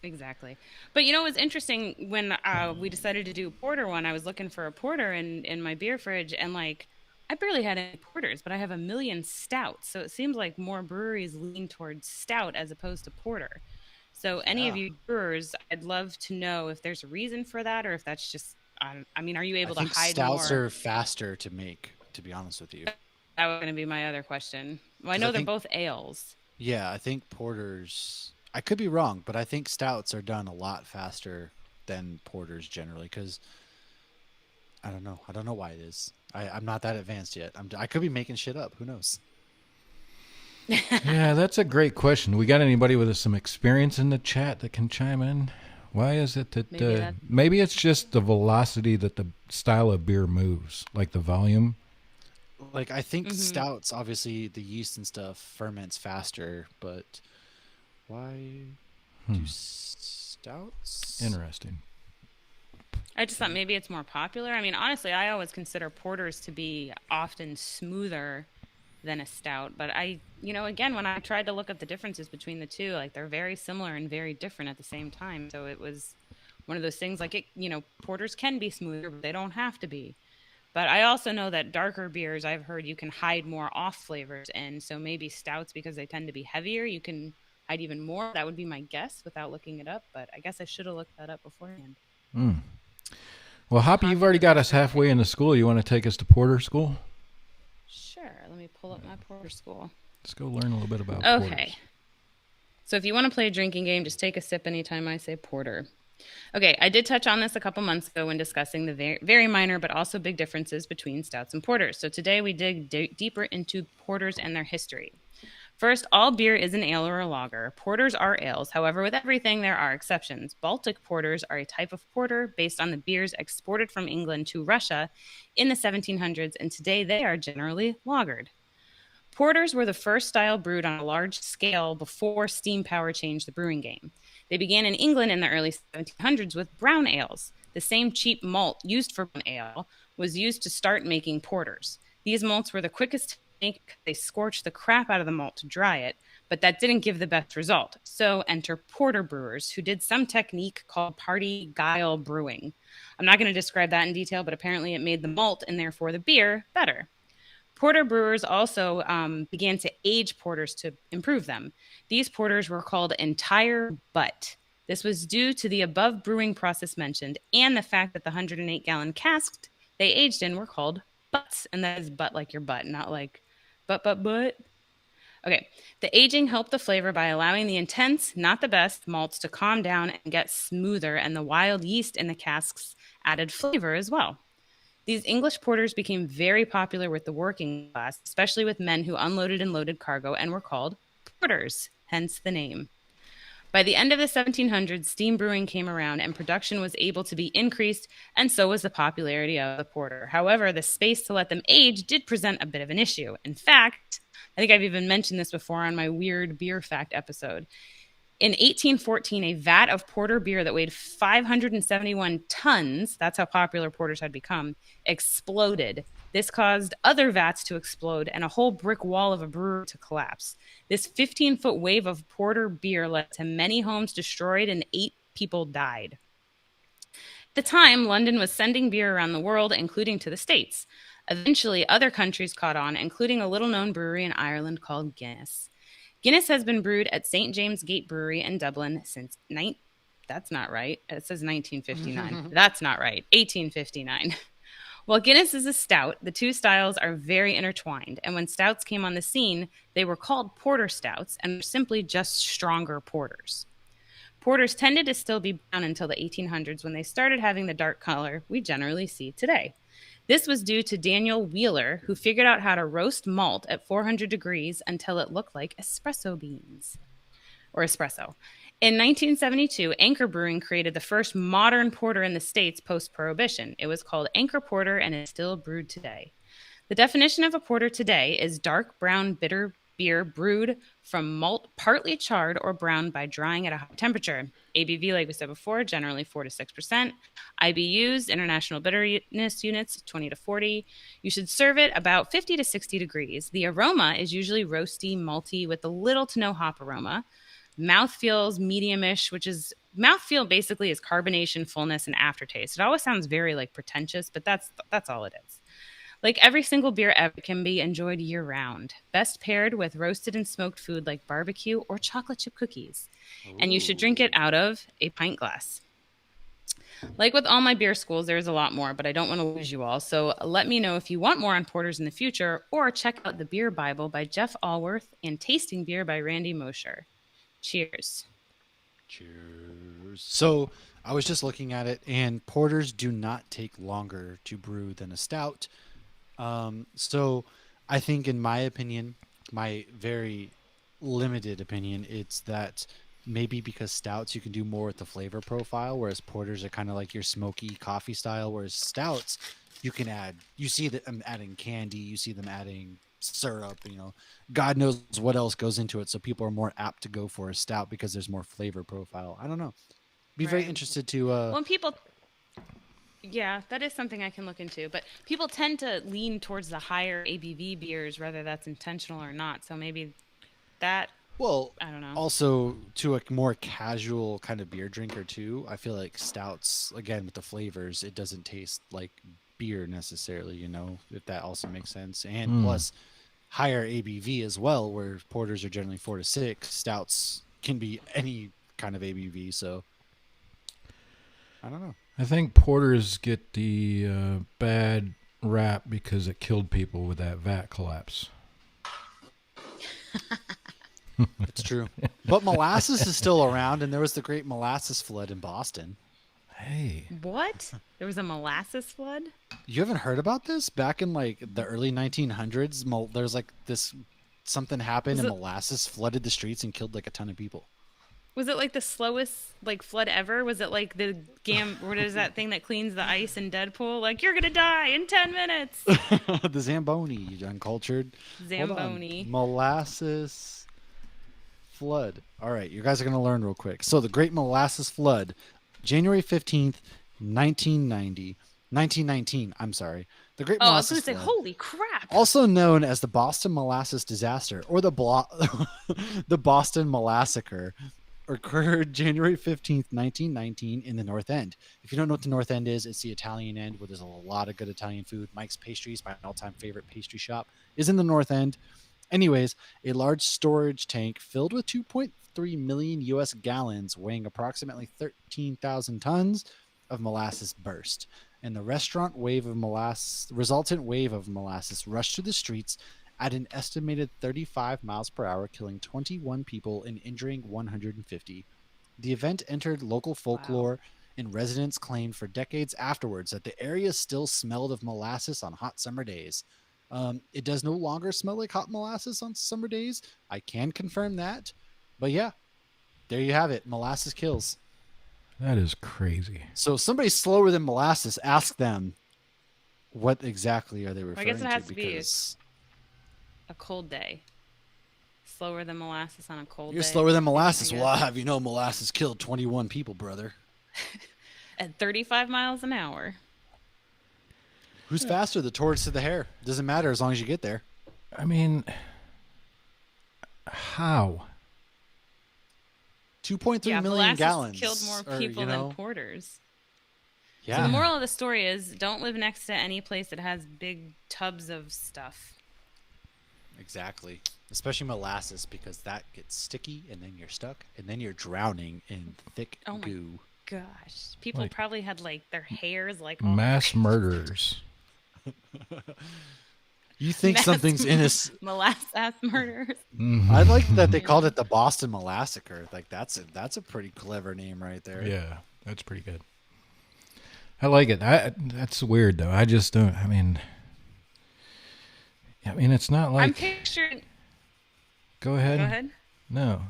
Speaker 4: exactly." But it was interesting when we decided to do a porter one. I was looking for a porter in my beer fridge, and like I barely had any porters, but I have a million stouts. So it seems like more breweries lean towards stout as opposed to porter. So any of
Speaker 3: Yeah.
Speaker 4: you brewers, I'd love to know if there's a reason for that, or if that's just, I mean, are you
Speaker 3: I
Speaker 4: able to
Speaker 3: think
Speaker 4: hide
Speaker 3: stouts
Speaker 4: more?
Speaker 3: are faster to make, to be honest with you.
Speaker 4: That was going to be my other question. Well, I
Speaker 3: Because I
Speaker 4: know they're
Speaker 3: think,
Speaker 4: both ales.
Speaker 3: yeah, I think porters, I could be wrong, but I think stouts are done a lot faster than porters generally. Because I don't know. I don't know why it is. I'm not that advanced yet. I could be making shit up. Who knows?
Speaker 2: Yeah, that's a great question. We got anybody with some experience in the chat that can chime in? Why is it that maybe it's just the velocity that the style of beer moves, like the volume?
Speaker 3: Like, I think stouts, obviously the yeast and stuff ferments faster, but why do stouts?
Speaker 2: Interesting.
Speaker 4: I just thought maybe it's more popular. I mean, honestly, I always consider porters to be often smoother than a stout. But again, when I tried to look up the differences between the two, like they're very similar and very different at the same time. So it was one of those things like porters can be smoother, but they don't have to be. But I also know that darker beers, I've heard you can hide more off flavors. And so maybe stouts, because they tend to be heavier, you can hide even more. That would be my guess without looking it up. But I guess I should have looked that up beforehand.
Speaker 2: Well, Hoppy, you've already got us halfway into school. You want to take us to porter school?
Speaker 4: Sure. Let me pull up my porter school.
Speaker 2: Let's go learn a little bit about
Speaker 4: Okay.
Speaker 2: porters.
Speaker 4: So if you want to play a drinking game, just take a sip anytime I say porter. Okay, I did touch on this a couple months ago when discussing the very, very minor but also big differences between stouts and porters. So today we dig deeper into porters and their history. First, all beer is an ale or a lager. Porters are ales. However, with everything, there are exceptions. Baltic porters are a type of porter based on the beers exported from England to Russia in the 1700s, and today they are generally lagered. Porters were the first style brewed on a large scale before steam power changed the brewing game. They began in England in the early 1700s with brown ales. The same cheap malt used for brown ale was used to start making porters. These malts were the quickest to make because they scorched the crap out of the malt to dry it, but that didn't give the best result. So enter porter brewers, who did some technique called party guile brewing. I'm not going to describe that in detail, but apparently it made the malt and therefore the beer better. Porter brewers also began to age porters to improve them. These porters were called entire butt. This was due to the above brewing process mentioned and the fact that the 108-gallon casks they aged in were called butts. And that is butt like your butt, not like butt. Okay, the aging helped the flavor by allowing the intense, not the best, malts to calm down and get smoother, and the wild yeast in the casks added flavor as well. These English porters became very popular with the working class, especially with men who unloaded and loaded cargo and were called porters, hence the name. By the end of the 1700s, steam brewing came around and production was able to be increased, and so was the popularity of the porter. However, the space to let them age did present a bit of an issue. In fact, I think I've even mentioned this before on my weird beer fact episode. In 1814, a vat of porter beer that weighed 571 tons, that's how popular porters had become, exploded. This caused other vats to explode and a whole brick wall of a brewery to collapse. This 15-foot wave of porter beer led to many homes destroyed and 8 people died. At the time, London was sending beer around the world, including to the States. Eventually, other countries caught on, including a little-known brewery in Ireland called Guinness. Guinness has been brewed at St. James Gate Brewery in Dublin since that's not right. It says 1959. That's not right. 1859. While Guinness is a stout, the two styles are very intertwined. And when stouts came on the scene, they were called porter stouts and were simply just stronger porters. Porters tended to still be brown until the 1800s when they started having the dark color we generally see today. This was due to Daniel Wheeler, who figured out how to roast malt at 400 degrees until it looked like espresso beans, or espresso. In 1972, Anchor Brewing created the first modern porter in the States post-Prohibition. It was called Anchor Porter and is still brewed today. The definition of a porter today is dark brown bitter beer brewed from malt partly charred or browned by drying at a high temperature. ABV, like we said before, generally 4 to 6%. IBUs, international bitterness units, 20 to 40. You should serve it about 50 to 60 degrees. The aroma is usually roasty, malty with a little to no hop aroma. Mouthfeel is medium-ish, which is mouthfeel basically is carbonation, fullness, and aftertaste. It always sounds very like pretentious, but that's all it is. Like every single beer ever can be enjoyed year round. Best paired with roasted and smoked food like barbecue or chocolate chip cookies. And you should drink it
Speaker 3: Ooh.
Speaker 4: out of a pint glass. Like with all my beer schools, there's a lot more, but I don't want to lose you all. So let me know if you want more on porters in the future, or check out The Beer Bible by Jeff Allworth and Tasting Beer by Randy Mosher. Cheers.
Speaker 3: Cheers. So I was just looking at it, and porters do not take longer to brew than a stout. So I think, in my opinion, my very limited opinion, it's that maybe because stouts you can do more with the flavor profile, whereas porters are kind of like your smoky coffee style, whereas stouts you can add. You see them adding candy, you see them adding syrup. God knows what else goes into it. So people are more apt to go for a stout because there's more flavor profile. I don't know. Be very
Speaker 4: Right.
Speaker 3: interested to.
Speaker 4: Well, and people, yeah, that is something I can look into. But people tend to lean towards the higher ABV beers, whether that's intentional or not. So maybe that,
Speaker 3: Well,
Speaker 4: I don't know.
Speaker 3: also to a more casual kind of beer drinker too, I feel like stouts, again with the flavors, it doesn't taste like beer necessarily, if that also makes sense. And plus higher ABV as well, where porters are generally 4 to 6, stouts can be any kind of ABV, so I don't know.
Speaker 2: I think porters get the bad rap because it killed people with that vat collapse.
Speaker 3: It's true. But molasses is still around, and there was the great molasses flood in Boston.
Speaker 2: Hey,
Speaker 4: What? There was a molasses flood?
Speaker 3: You haven't heard about this? Back in like the early 1900s, there's like this something happened
Speaker 4: Was
Speaker 3: and
Speaker 4: it-
Speaker 3: molasses flooded the streets and killed like a ton of people.
Speaker 4: Was it like the slowest like flood ever? Was it like the what is that thing that cleans the ice in Deadpool? Like you're gonna die in 10 minutes.
Speaker 3: The Zamboni, you uncultured. Hold on.
Speaker 4: Zamboni.
Speaker 3: Molasses flood. All right, you guys are going to learn real quick. So the Great Molasses Flood, January 15th, 1919, I'm sorry. The Great
Speaker 4: Oh, I was
Speaker 3: Molasses
Speaker 4: gonna say,
Speaker 3: Flood,
Speaker 4: holy crap!
Speaker 3: also known as the Boston Molasses Disaster or the the Boston Molassacre, occurred January 15th, 1919 in the North End. If you don't know what the North End is, it's the Italian end where there's a lot of good Italian food. Mike's Pastries, my all-time favorite pastry shop, is in the North End. Anyways, a large storage tank filled with 2.3 million US gallons, weighing approximately 13,000 tons of molasses burst. And the resultant wave of molasses rushed through the streets at an estimated 35 miles per hour, killing 21 people and injuring 150. The event entered local folklore, and residents claimed for decades afterwards that the area still smelled of molasses on hot summer days. It does no longer smell like hot molasses on summer days. I can confirm that. But yeah, there you have it. Molasses kills.
Speaker 2: that is crazy.
Speaker 3: So if somebody's slower than molasses, ask them what exactly are they referring
Speaker 4: guess it has to be
Speaker 3: because
Speaker 4: A cold day. Slower than molasses on a cold
Speaker 3: you're
Speaker 4: day.
Speaker 3: slower than molasses.
Speaker 4: I
Speaker 3: Well, I
Speaker 4: guess.
Speaker 3: have you know molasses killed 21 people, brother.
Speaker 4: At 35 miles an hour.
Speaker 3: Who's faster, the tortoise or the hare? Doesn't matter as long as you get there.
Speaker 2: I mean, how?
Speaker 3: 2.3
Speaker 4: Yeah,
Speaker 3: million
Speaker 4: molasses
Speaker 3: gallons.
Speaker 4: killed more
Speaker 3: or,
Speaker 4: people
Speaker 3: you know,
Speaker 4: than porters. So
Speaker 3: Yeah.
Speaker 4: the moral of the story is don't live next to any place that has big tubs of stuff.
Speaker 3: Exactly. Especially molasses because that gets sticky and then you're stuck and then you're drowning in thick
Speaker 4: Oh my
Speaker 3: goo.
Speaker 4: Gosh, people
Speaker 2: Like-
Speaker 4: probably had like their hairs like all
Speaker 2: Mass murderers.
Speaker 3: You think
Speaker 4: mass
Speaker 3: something's innocent.
Speaker 4: molasses murders.
Speaker 3: I like that they called it the Boston Molassacre. Like that's a pretty clever name right there.
Speaker 2: Yeah, that's pretty good. I like it. That's weird though. I just don't. I mean, it's not
Speaker 4: I'm
Speaker 2: like.
Speaker 4: picturing.
Speaker 2: Go ahead.
Speaker 4: Go ahead.
Speaker 2: No,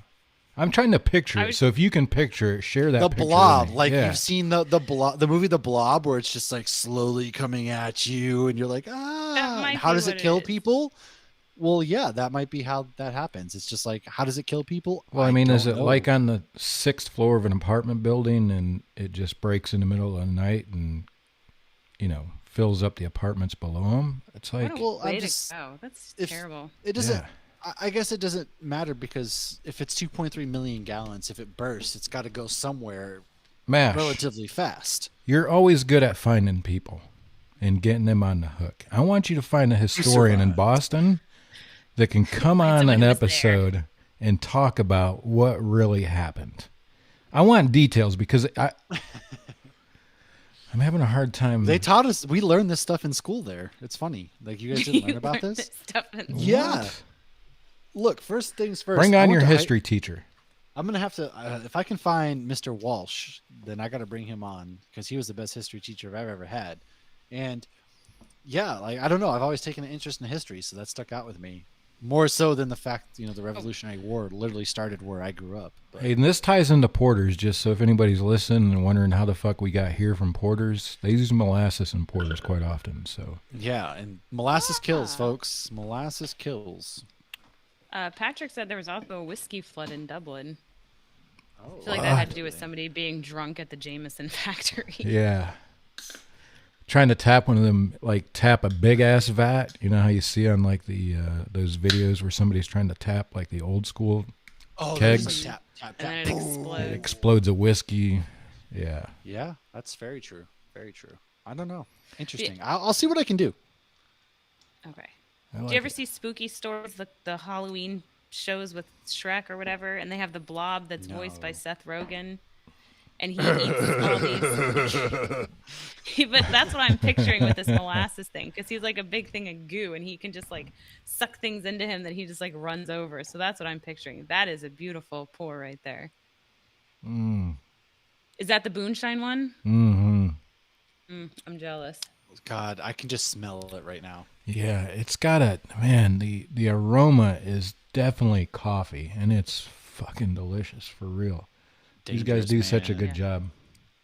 Speaker 2: I'm trying to picture
Speaker 4: I
Speaker 2: it.
Speaker 4: was-
Speaker 2: So if you can picture it, share that.
Speaker 3: The
Speaker 2: picture with
Speaker 3: Blob,
Speaker 2: me.
Speaker 3: like
Speaker 2: Yeah.
Speaker 3: you've seen the Blob, the movie The Blob, where it's just like slowly coming at you, and you're like, ah.
Speaker 4: might
Speaker 3: And how
Speaker 4: be
Speaker 3: does it
Speaker 4: what it
Speaker 3: kill
Speaker 4: is.
Speaker 3: people? Well, yeah, that might be how that happens. It's just like, how does it kill people?
Speaker 2: Well, I mean, is
Speaker 3: don't
Speaker 2: it
Speaker 3: know.
Speaker 2: like on the 6th floor of an apartment building, and it just breaks in the middle of the night, and fills up the apartments below them? It's like,
Speaker 4: What a
Speaker 3: well, I'm
Speaker 4: way
Speaker 3: just-
Speaker 4: to go. That's
Speaker 3: if-
Speaker 4: terrible.
Speaker 3: It doesn't.
Speaker 2: Yeah.
Speaker 3: I guess it doesn't matter because if it's 2.3 million gallons, if it bursts, it's got to go somewhere
Speaker 2: Mash.
Speaker 3: relatively fast.
Speaker 2: You're always good at finding people. and getting them on the hook. I want you to find a historian in Boston that can come on
Speaker 4: someone
Speaker 2: an
Speaker 4: who was
Speaker 2: episode and talk about what really happened. I want details because I'm having a hard time.
Speaker 3: They taught us. We learned this stuff in school there. It's funny. Like, you guys didn't learn about
Speaker 4: learned
Speaker 3: this?
Speaker 4: stuff in
Speaker 3: Yeah. Look, first things first.
Speaker 2: Bring
Speaker 3: I
Speaker 2: on
Speaker 3: went
Speaker 2: your
Speaker 3: to
Speaker 2: history teacher.
Speaker 3: I'm going to have to, if I can find Mr. Walsh, then I got to bring him on because he was the best history teacher I've ever had. And yeah, like, I don't know. I've always taken an interest in history, so that stuck out with me. More so than the fact, the Revolutionary War literally started where I grew up. But.
Speaker 2: Hey, and this ties into porters, just so if anybody's listening and wondering how the fuck we got here from porters, they use molasses in porters quite often. So
Speaker 3: Yeah, and molasses kills, folks. Molasses kills.
Speaker 4: Patrick said there was also a whiskey flood in Dublin.
Speaker 3: Oh,
Speaker 4: I feel like that had to do with somebody being drunk at the Jameson factory.
Speaker 2: yeah. Trying to tap one of them, like tap a big ass vat. You know how you see on like the those videos where somebody's trying to tap like the old school kegs.
Speaker 3: Tap, tap, tap.
Speaker 4: And then it explodes.
Speaker 2: It explodes a whiskey. Yeah.
Speaker 3: Yeah, that's very true. Very true. I don't know. Interesting. I'll see what I can do.
Speaker 4: Okay.
Speaker 2: I
Speaker 4: Do
Speaker 2: like
Speaker 4: you ever
Speaker 2: it.
Speaker 4: see Spooky Stories, the Halloween shows with Shrek or whatever, and they have the Blob that's voiced by
Speaker 3: No.
Speaker 4: Seth Rogen, and he eats all these. But that's what I'm picturing with this molasses thing, because he's like a big thing of goo, and he can just like suck things into him that he just like runs over. So that's what I'm picturing. That is a beautiful pour right there. Is that the Boonshine one?
Speaker 2: Mm-hmm.
Speaker 4: I'm jealous.
Speaker 3: God, I can just smell it right now.
Speaker 2: Yeah, it's got the aroma is definitely coffee, and it's fucking delicious for real. These guys do such a good job.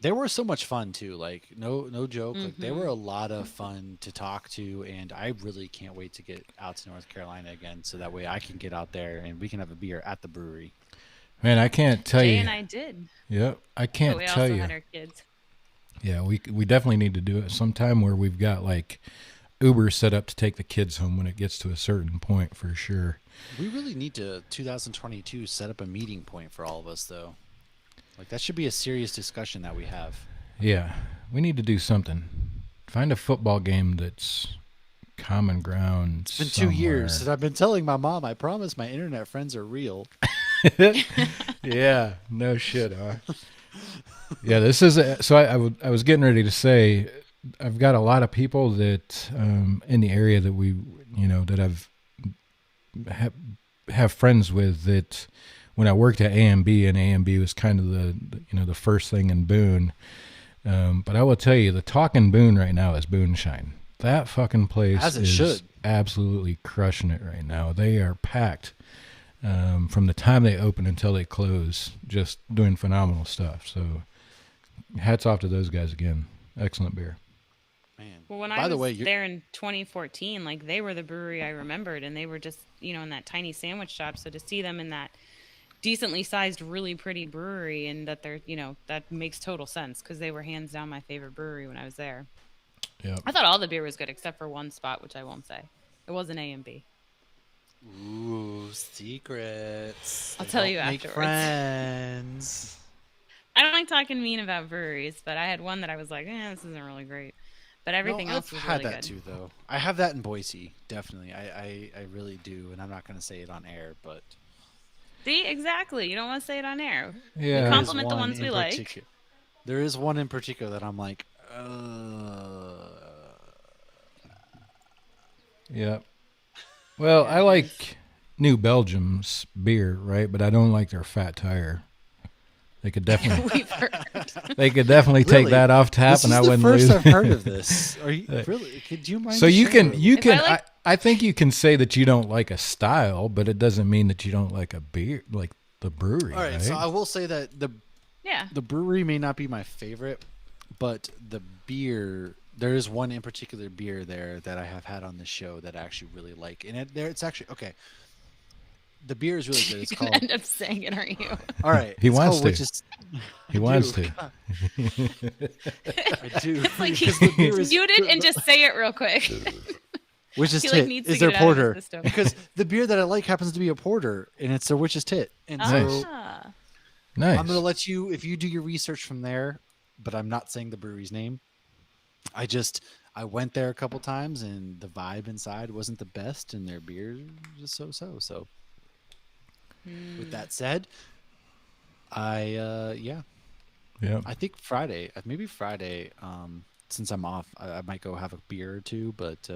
Speaker 3: They were so much fun too. Like no joke. Like they were a lot of fun to talk to, and I really can't wait to get out to North Carolina again, so that way I can get out there and we can have a beer at the brewery.
Speaker 2: Man, I can't tell
Speaker 4: Jay
Speaker 2: you.
Speaker 4: and I did.
Speaker 2: Yep, I
Speaker 4: But
Speaker 2: can't
Speaker 4: we
Speaker 2: tell
Speaker 4: also
Speaker 2: you.
Speaker 4: had our kids.
Speaker 2: Yeah, we definitely need to do it sometime where we've got like Uber set up to take the kids home when it gets to a certain point for sure.
Speaker 3: We really need to 2022 set up a meeting point for all of us though. Like that should be a serious discussion that we have.
Speaker 2: Yeah, we need to do something. Find a football game that's common ground.
Speaker 3: It's been 2 years and I've been telling my mom, I promise my internet friends are real.
Speaker 2: Yeah, no shit, huh? Yeah, this is so. I was getting ready to say, I've got a lot of people that in the area that that I've have friends with that when I worked at A&B, and A&B was kind of the first thing in Boone. But I will tell you, the talk in Boone right now is Boonshine. That fucking place
Speaker 3: As it
Speaker 2: is
Speaker 3: should.
Speaker 2: absolutely crushing it right now. They are packed. From the time they open until they close, just doing phenomenal stuff. So hats off to those guys again. Excellent beer.
Speaker 3: Man.
Speaker 4: Well, when
Speaker 3: By
Speaker 4: I
Speaker 3: the
Speaker 4: was
Speaker 3: way,
Speaker 4: there in 2014, like they were the brewery I remembered, and they were just in that tiny sandwich shop. So to see them in that decently sized, really pretty brewery, and that they're that makes total sense because they were hands down my favorite brewery when I was there.
Speaker 2: Yeah.
Speaker 4: I thought all the beer was good except for one spot, which I won't say. It wasn't A&B.
Speaker 3: Ooh, secrets.
Speaker 4: I'll
Speaker 3: They
Speaker 4: tell
Speaker 3: don't
Speaker 4: you
Speaker 3: make
Speaker 4: afterwards.
Speaker 3: friends.
Speaker 4: I don't like talking mean about breweries, but I had one that I was like, this isn't really great. But everything else was
Speaker 3: I've had
Speaker 4: really
Speaker 3: that
Speaker 4: good.
Speaker 3: too, though. I have that in Boise, definitely. I really do, and I'm not going to say it on air, but
Speaker 4: See, exactly. You don't want to say it on air.
Speaker 2: Yeah.
Speaker 4: We
Speaker 3: there is
Speaker 4: compliment the
Speaker 3: one
Speaker 4: ones we
Speaker 3: in
Speaker 4: like.
Speaker 3: particular- There is one in particular that I'm like,
Speaker 2: Yeah. Well, I like New Belgium's beer, right? But I don't like their Fat Tire. They could definitely
Speaker 4: We've heard.
Speaker 2: take
Speaker 3: Really?
Speaker 2: that off tap,
Speaker 3: this
Speaker 2: and
Speaker 3: is
Speaker 2: I
Speaker 3: the
Speaker 2: wouldn't
Speaker 3: first
Speaker 2: lose.
Speaker 3: I've heard of this. Are you really? Could you mind?
Speaker 2: So you
Speaker 3: sharing?
Speaker 2: can you
Speaker 4: If
Speaker 2: can
Speaker 4: I like-
Speaker 2: I think you can say that you don't like a style, but it doesn't mean that you don't like a beer, like the brewery.
Speaker 3: All right, so I will say that
Speaker 4: Yeah.
Speaker 3: the brewery may not be my favorite, but the beer, there is one in particular beer there that I have had on the show that I actually really like, and it's actually okay. The beer is really good. It's
Speaker 4: You
Speaker 3: called.
Speaker 4: end up saying it, aren't you?
Speaker 3: All right,
Speaker 2: He
Speaker 3: it's
Speaker 2: wants
Speaker 3: called
Speaker 2: to.
Speaker 3: Witch's-
Speaker 2: He
Speaker 3: I
Speaker 2: wants
Speaker 3: do.
Speaker 2: to.
Speaker 3: I do.
Speaker 4: Like
Speaker 3: because the beer is-
Speaker 4: mute it and just say it real quick.
Speaker 3: Witch's
Speaker 4: he,
Speaker 3: Tit
Speaker 4: like, needs to
Speaker 3: is
Speaker 4: get
Speaker 3: their
Speaker 4: it out of his
Speaker 3: porter
Speaker 4: system.
Speaker 3: because the beer that I like happens to be a porter, and it's their Witch's Tit. And
Speaker 2: Nice.
Speaker 3: so
Speaker 4: Ah.
Speaker 2: Nice.
Speaker 3: I'm gonna let you, if you do your research from there, but I'm not saying the brewery's name. I went there a couple times, and the vibe inside wasn't the best, and their beer was so. So, with that said, yeah,
Speaker 2: Yeah.
Speaker 3: I think Friday, maybe Friday. Since I'm off, I might go have a beer or two, but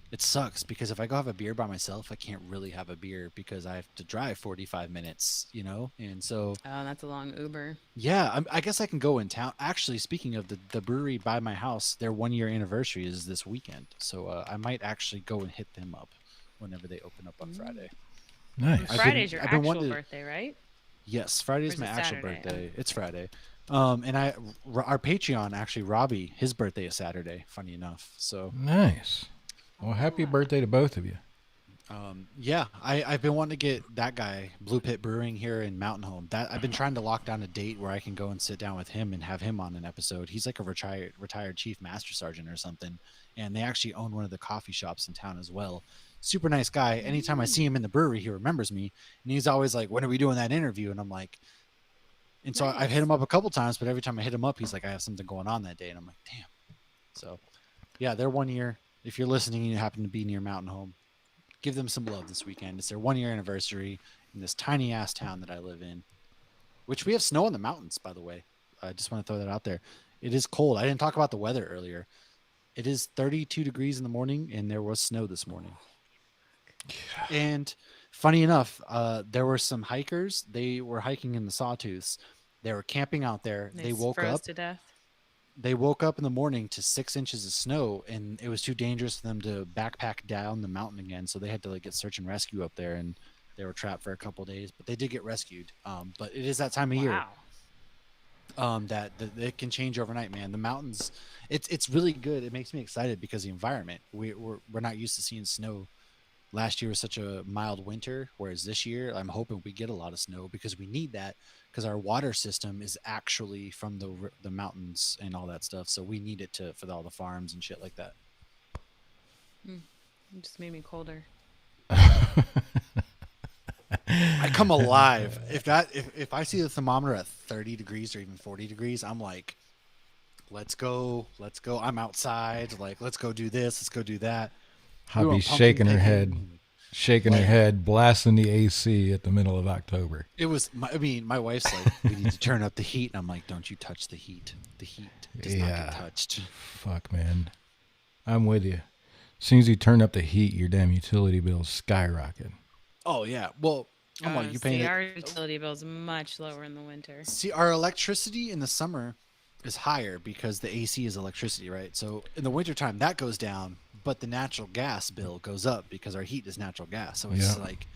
Speaker 3: it sucks because if I go have a beer by myself, I can't really have a beer because I have to drive 45 minutes, and so.
Speaker 4: Oh, that's a long Uber.
Speaker 3: Yeah, I guess I can go in town. Actually, speaking of the brewery by my house, their 1 year anniversary is this weekend, so I might actually go and hit them up whenever they open up on Friday.
Speaker 2: Nice.
Speaker 4: Friday's your
Speaker 3: I've been
Speaker 4: actual
Speaker 3: wanting to-
Speaker 4: birthday, right?
Speaker 3: Yes, Friday's
Speaker 4: Or is
Speaker 3: my
Speaker 4: it
Speaker 3: actual
Speaker 4: Saturday?
Speaker 3: birthday. It's Friday, and our Patreon actually Robbie, his birthday is Saturday. Funny enough, so
Speaker 2: Nice. Well, happy birthday to both of you.
Speaker 3: yeah, I've been wanting to get that guy Blue Pit Brewing here in Mountain Home. That I've been trying to lock down a date where I can go and sit down with him and have him on an episode. He's like a retired chief master sergeant or something, and they actually own one of the coffee shops in town as well. Super nice guy. Anytime I see him in the brewery, he remembers me, and he's always like, "When are we doing that interview?" And I'm like, and so I've hit him up a couple times, but every time I hit him up, he's like, "I have something going on that day," and I'm like, "Damn." So, yeah, they're 1 year. If you're listening and you happen to be near Mountain Home, give them some love this weekend. It's their 1 year anniversary in this tiny ass town that I live in, which we have snow in the mountains, by the way. I just want to throw that out there. It is cold. I didn't talk about the weather earlier. It is 32 degrees in the morning, and there was snow this morning. And funny enough, there were some hikers. They were hiking in the Sawtooths. They were camping out there. They woke
Speaker 4: froze
Speaker 3: up.
Speaker 4: to death.
Speaker 3: They woke up in the morning to 6 inches of snow, and it was too dangerous for them to backpack down the mountain again. So they had to like get search and rescue up there, and they were trapped for a couple of days. But they did get rescued. But it is that time of year that it can change overnight, man. The mountains, it's really good. It makes me excited because the environment. We're not used to seeing snow. Last year was such a mild winter, whereas this year I'm hoping we get a lot of snow because we need that because our water system is actually from the mountains and all that stuff. So we need it for all the farms and shit like that.
Speaker 4: It just made me colder.
Speaker 3: I come alive. If I see the thermometer at 30 degrees or even 40 degrees, I'm like, let's go. I'm outside. Like, let's go do this. Let's go do that.
Speaker 2: Hobby's shaking her head, blasting the AC at the middle of October.
Speaker 3: It was, my wife's like, we need to turn up the heat. And I'm like, don't you touch the heat. The heat does not get touched.
Speaker 2: Fuck, man. I'm with you. As soon as you turn up the heat, your damn utility bills skyrocket.
Speaker 3: Oh, yeah. Well, I'm like, you paying
Speaker 4: our utility bill is much lower in the winter.
Speaker 3: See, our electricity in the summer is higher because the AC is electricity, right? So in the wintertime, that goes down, but the natural gas bill goes up because our heat is natural gas. So it's like,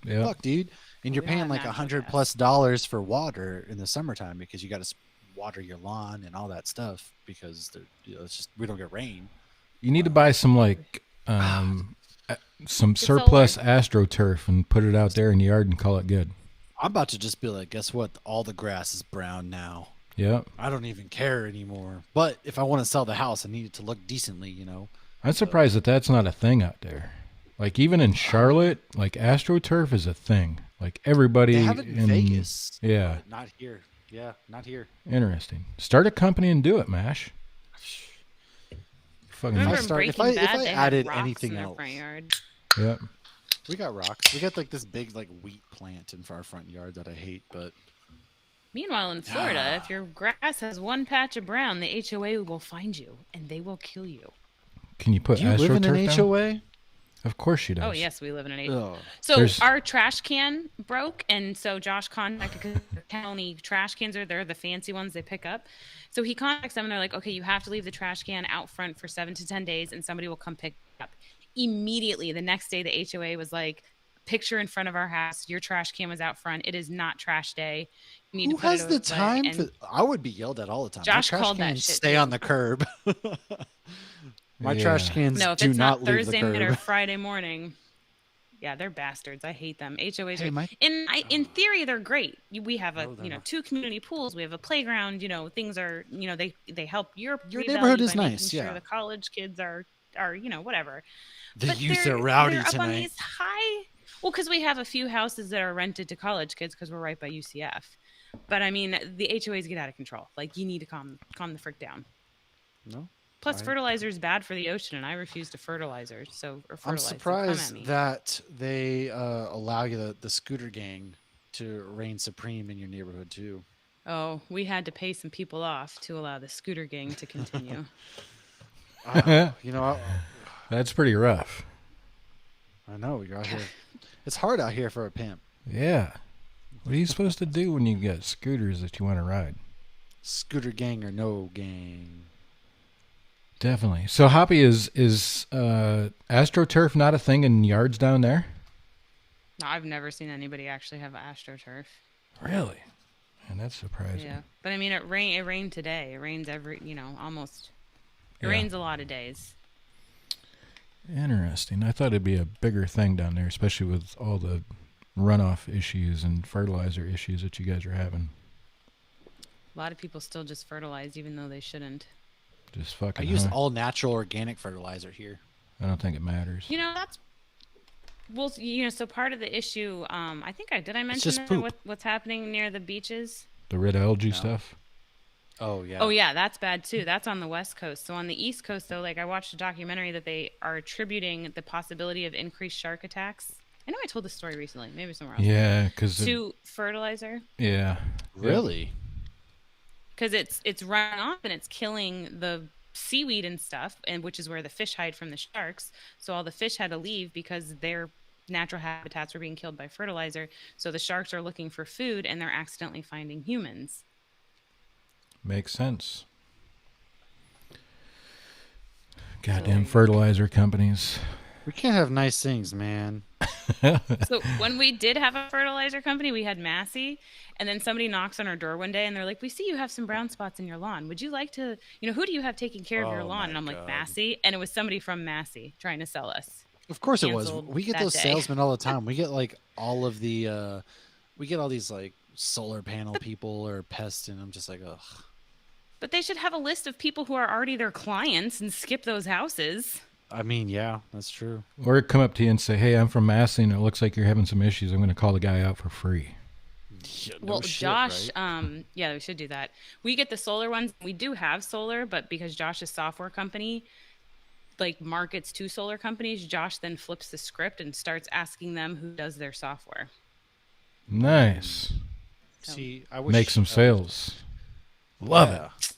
Speaker 3: fuck, dude. And you're paying like $100+ for water in the summertime because you got to water your lawn and all that stuff because it's just, we don't get rain.
Speaker 2: You need to buy some some surplus astroturf and put it out there in the yard and call it good.
Speaker 3: I'm about to just be like, guess what? All the grass is brown now.
Speaker 2: Yep.
Speaker 3: I don't even care anymore. But if I want to sell the house, I need it to look decently,
Speaker 2: I'm surprised that that's not a thing out there. Like even in Charlotte, like astroturf is a thing. Like everybody
Speaker 3: they have it in Vegas.
Speaker 2: Yeah.
Speaker 3: Not here. Yeah, not here.
Speaker 2: Interesting. Start a company and do it, Mash. Fucking
Speaker 3: if I added anything else.
Speaker 4: Front yard.
Speaker 2: Yep.
Speaker 3: We got rocks. We got like this big like wheat plant in our front yard that I hate, but
Speaker 4: meanwhile in Florida, if your grass has one patch of brown, the HOA will find you and they will kill you.
Speaker 2: Can you put
Speaker 3: Do you live in an
Speaker 2: down?
Speaker 3: HOA?
Speaker 2: Of course she does.
Speaker 4: Oh yes, we live in an HOA.
Speaker 3: Oh.
Speaker 4: So our trash can broke, and so Josh contacted because only trash cans are there, the fancy ones they pick up. So he contacts them and they're like, okay, you have to leave the trash can out front for 7 to 10 days, and somebody will come pick it up. Immediately, the next day, the HOA was like, picture in front of our house, your trash can was out front. It is not trash day. You need
Speaker 3: Who
Speaker 4: to put
Speaker 3: has
Speaker 4: it
Speaker 3: the
Speaker 4: away.
Speaker 3: time?
Speaker 4: And
Speaker 3: I would be yelled at all the time.
Speaker 4: Josh
Speaker 3: My trash
Speaker 4: called that
Speaker 3: cans
Speaker 4: shit,
Speaker 3: stay
Speaker 4: too.
Speaker 3: on the curb. My trash cans
Speaker 4: no, if
Speaker 3: do
Speaker 4: it's
Speaker 3: not
Speaker 4: not
Speaker 3: leave
Speaker 4: Thursday
Speaker 3: the
Speaker 4: night or
Speaker 3: curb.
Speaker 4: Friday morning. Yeah, they're bastards. I hate them. HOAs
Speaker 3: Hey,
Speaker 4: in theory they're great. We have
Speaker 3: No, they're not.
Speaker 4: 2 community pools. We have a playground. Things are they help your
Speaker 3: neighborhood is
Speaker 4: by making
Speaker 3: nice.
Speaker 4: Sure
Speaker 3: Yeah,
Speaker 4: the college kids are whatever.
Speaker 3: the
Speaker 4: But
Speaker 3: youth
Speaker 4: they're
Speaker 3: are rowdy
Speaker 4: up on
Speaker 3: tonight.
Speaker 4: these high. Well, because we have a few houses that are rented to college kids because we're right by UCF. But I mean, the HOAs get out of control. Like you need to calm the frick down.
Speaker 3: No,
Speaker 4: Plus, fertilizer is bad for the ocean, and I refuse to fertilizer. Or
Speaker 3: I'm
Speaker 4: fertilize. So come at
Speaker 3: surprised
Speaker 4: me.
Speaker 3: that they allow you the scooter gang to reign supreme in your neighborhood too.
Speaker 4: Oh, we had to pay some people off to allow the scooter gang to continue.
Speaker 3: You know,
Speaker 2: That's pretty rough.
Speaker 3: I know you're out here. It's hard out here for a pimp.
Speaker 2: Yeah. What are you supposed to do when you get scooters that you want to ride?
Speaker 3: Scooter gang or no gang.
Speaker 2: Definitely. So, Hoppy, is astroturf not a thing in yards down there?
Speaker 4: No, I've never seen anybody actually have astroturf.
Speaker 2: Really? And that's surprising.
Speaker 4: Yeah, but I mean, it rained today. It rains almost. It
Speaker 2: Yeah.
Speaker 4: rains a lot of days.
Speaker 2: Interesting. I thought it'd be a bigger thing down there, especially with all the runoff issues and fertilizer issues that you guys are having.
Speaker 4: A lot of people still just fertilize, even though they shouldn't.
Speaker 2: Just
Speaker 3: I
Speaker 2: fucking.
Speaker 3: use all natural organic fertilizer here.
Speaker 2: I don't think it matters.
Speaker 4: That's so part of the issue. I think did I mention
Speaker 3: just
Speaker 4: that
Speaker 3: poop.
Speaker 4: what's happening near the beaches?
Speaker 2: The red algae
Speaker 3: No.
Speaker 2: stuff.
Speaker 3: Oh yeah.
Speaker 4: Oh yeah, that's bad too. That's on the West Coast. So on the East Coast, though, like I watched a documentary that they are attributing the possibility of increased shark attacks. I know I told this story recently, maybe somewhere else.
Speaker 2: Yeah, because
Speaker 4: To fertilizer,
Speaker 2: yeah,
Speaker 3: Really?
Speaker 4: because it's running off and it's killing the seaweed and stuff, and which is where the fish hide from the sharks. So all the fish had to leave because their natural habitats were being killed by fertilizer. So the sharks are looking for food and they're accidentally finding humans.
Speaker 2: makes sense. Goddamn fertilizer companies.
Speaker 3: We can't have nice things, man.
Speaker 4: So when we did have a fertilizer company, we had Massey, and then somebody knocks on our door one day and they're like, "We see you have some brown spots in your lawn. Would you like to, who do you have taking care of your
Speaker 3: Oh,
Speaker 4: lawn?" And
Speaker 3: my
Speaker 4: I'm like,
Speaker 3: God.
Speaker 4: "Massey," and it was somebody from Massey trying to sell us.
Speaker 3: Of course it was.
Speaker 4: Canceled
Speaker 3: We get
Speaker 4: that
Speaker 3: those
Speaker 4: day.
Speaker 3: salesmen all the time. We get like all of the we get all these like solar panel people or pests, and I'm just like, ugh.
Speaker 4: But they should have a list of people who are already their clients and skip those houses.
Speaker 3: I mean, yeah, that's true.
Speaker 2: Or come up to you and say, "Hey, I'm from Massey, and it looks like you're having some issues. I'm going to call the guy out for free."
Speaker 3: Yeah, no
Speaker 4: Well,
Speaker 3: shit,
Speaker 4: Josh,
Speaker 3: right?
Speaker 4: yeah, we should do that. We get the solar ones. We do have solar, but because Josh's software company like markets to solar companies, Josh then flips the script and starts asking them who does their software.
Speaker 2: Nice.
Speaker 3: See, I wish
Speaker 2: Make some sales. Love
Speaker 3: yeah.
Speaker 2: it.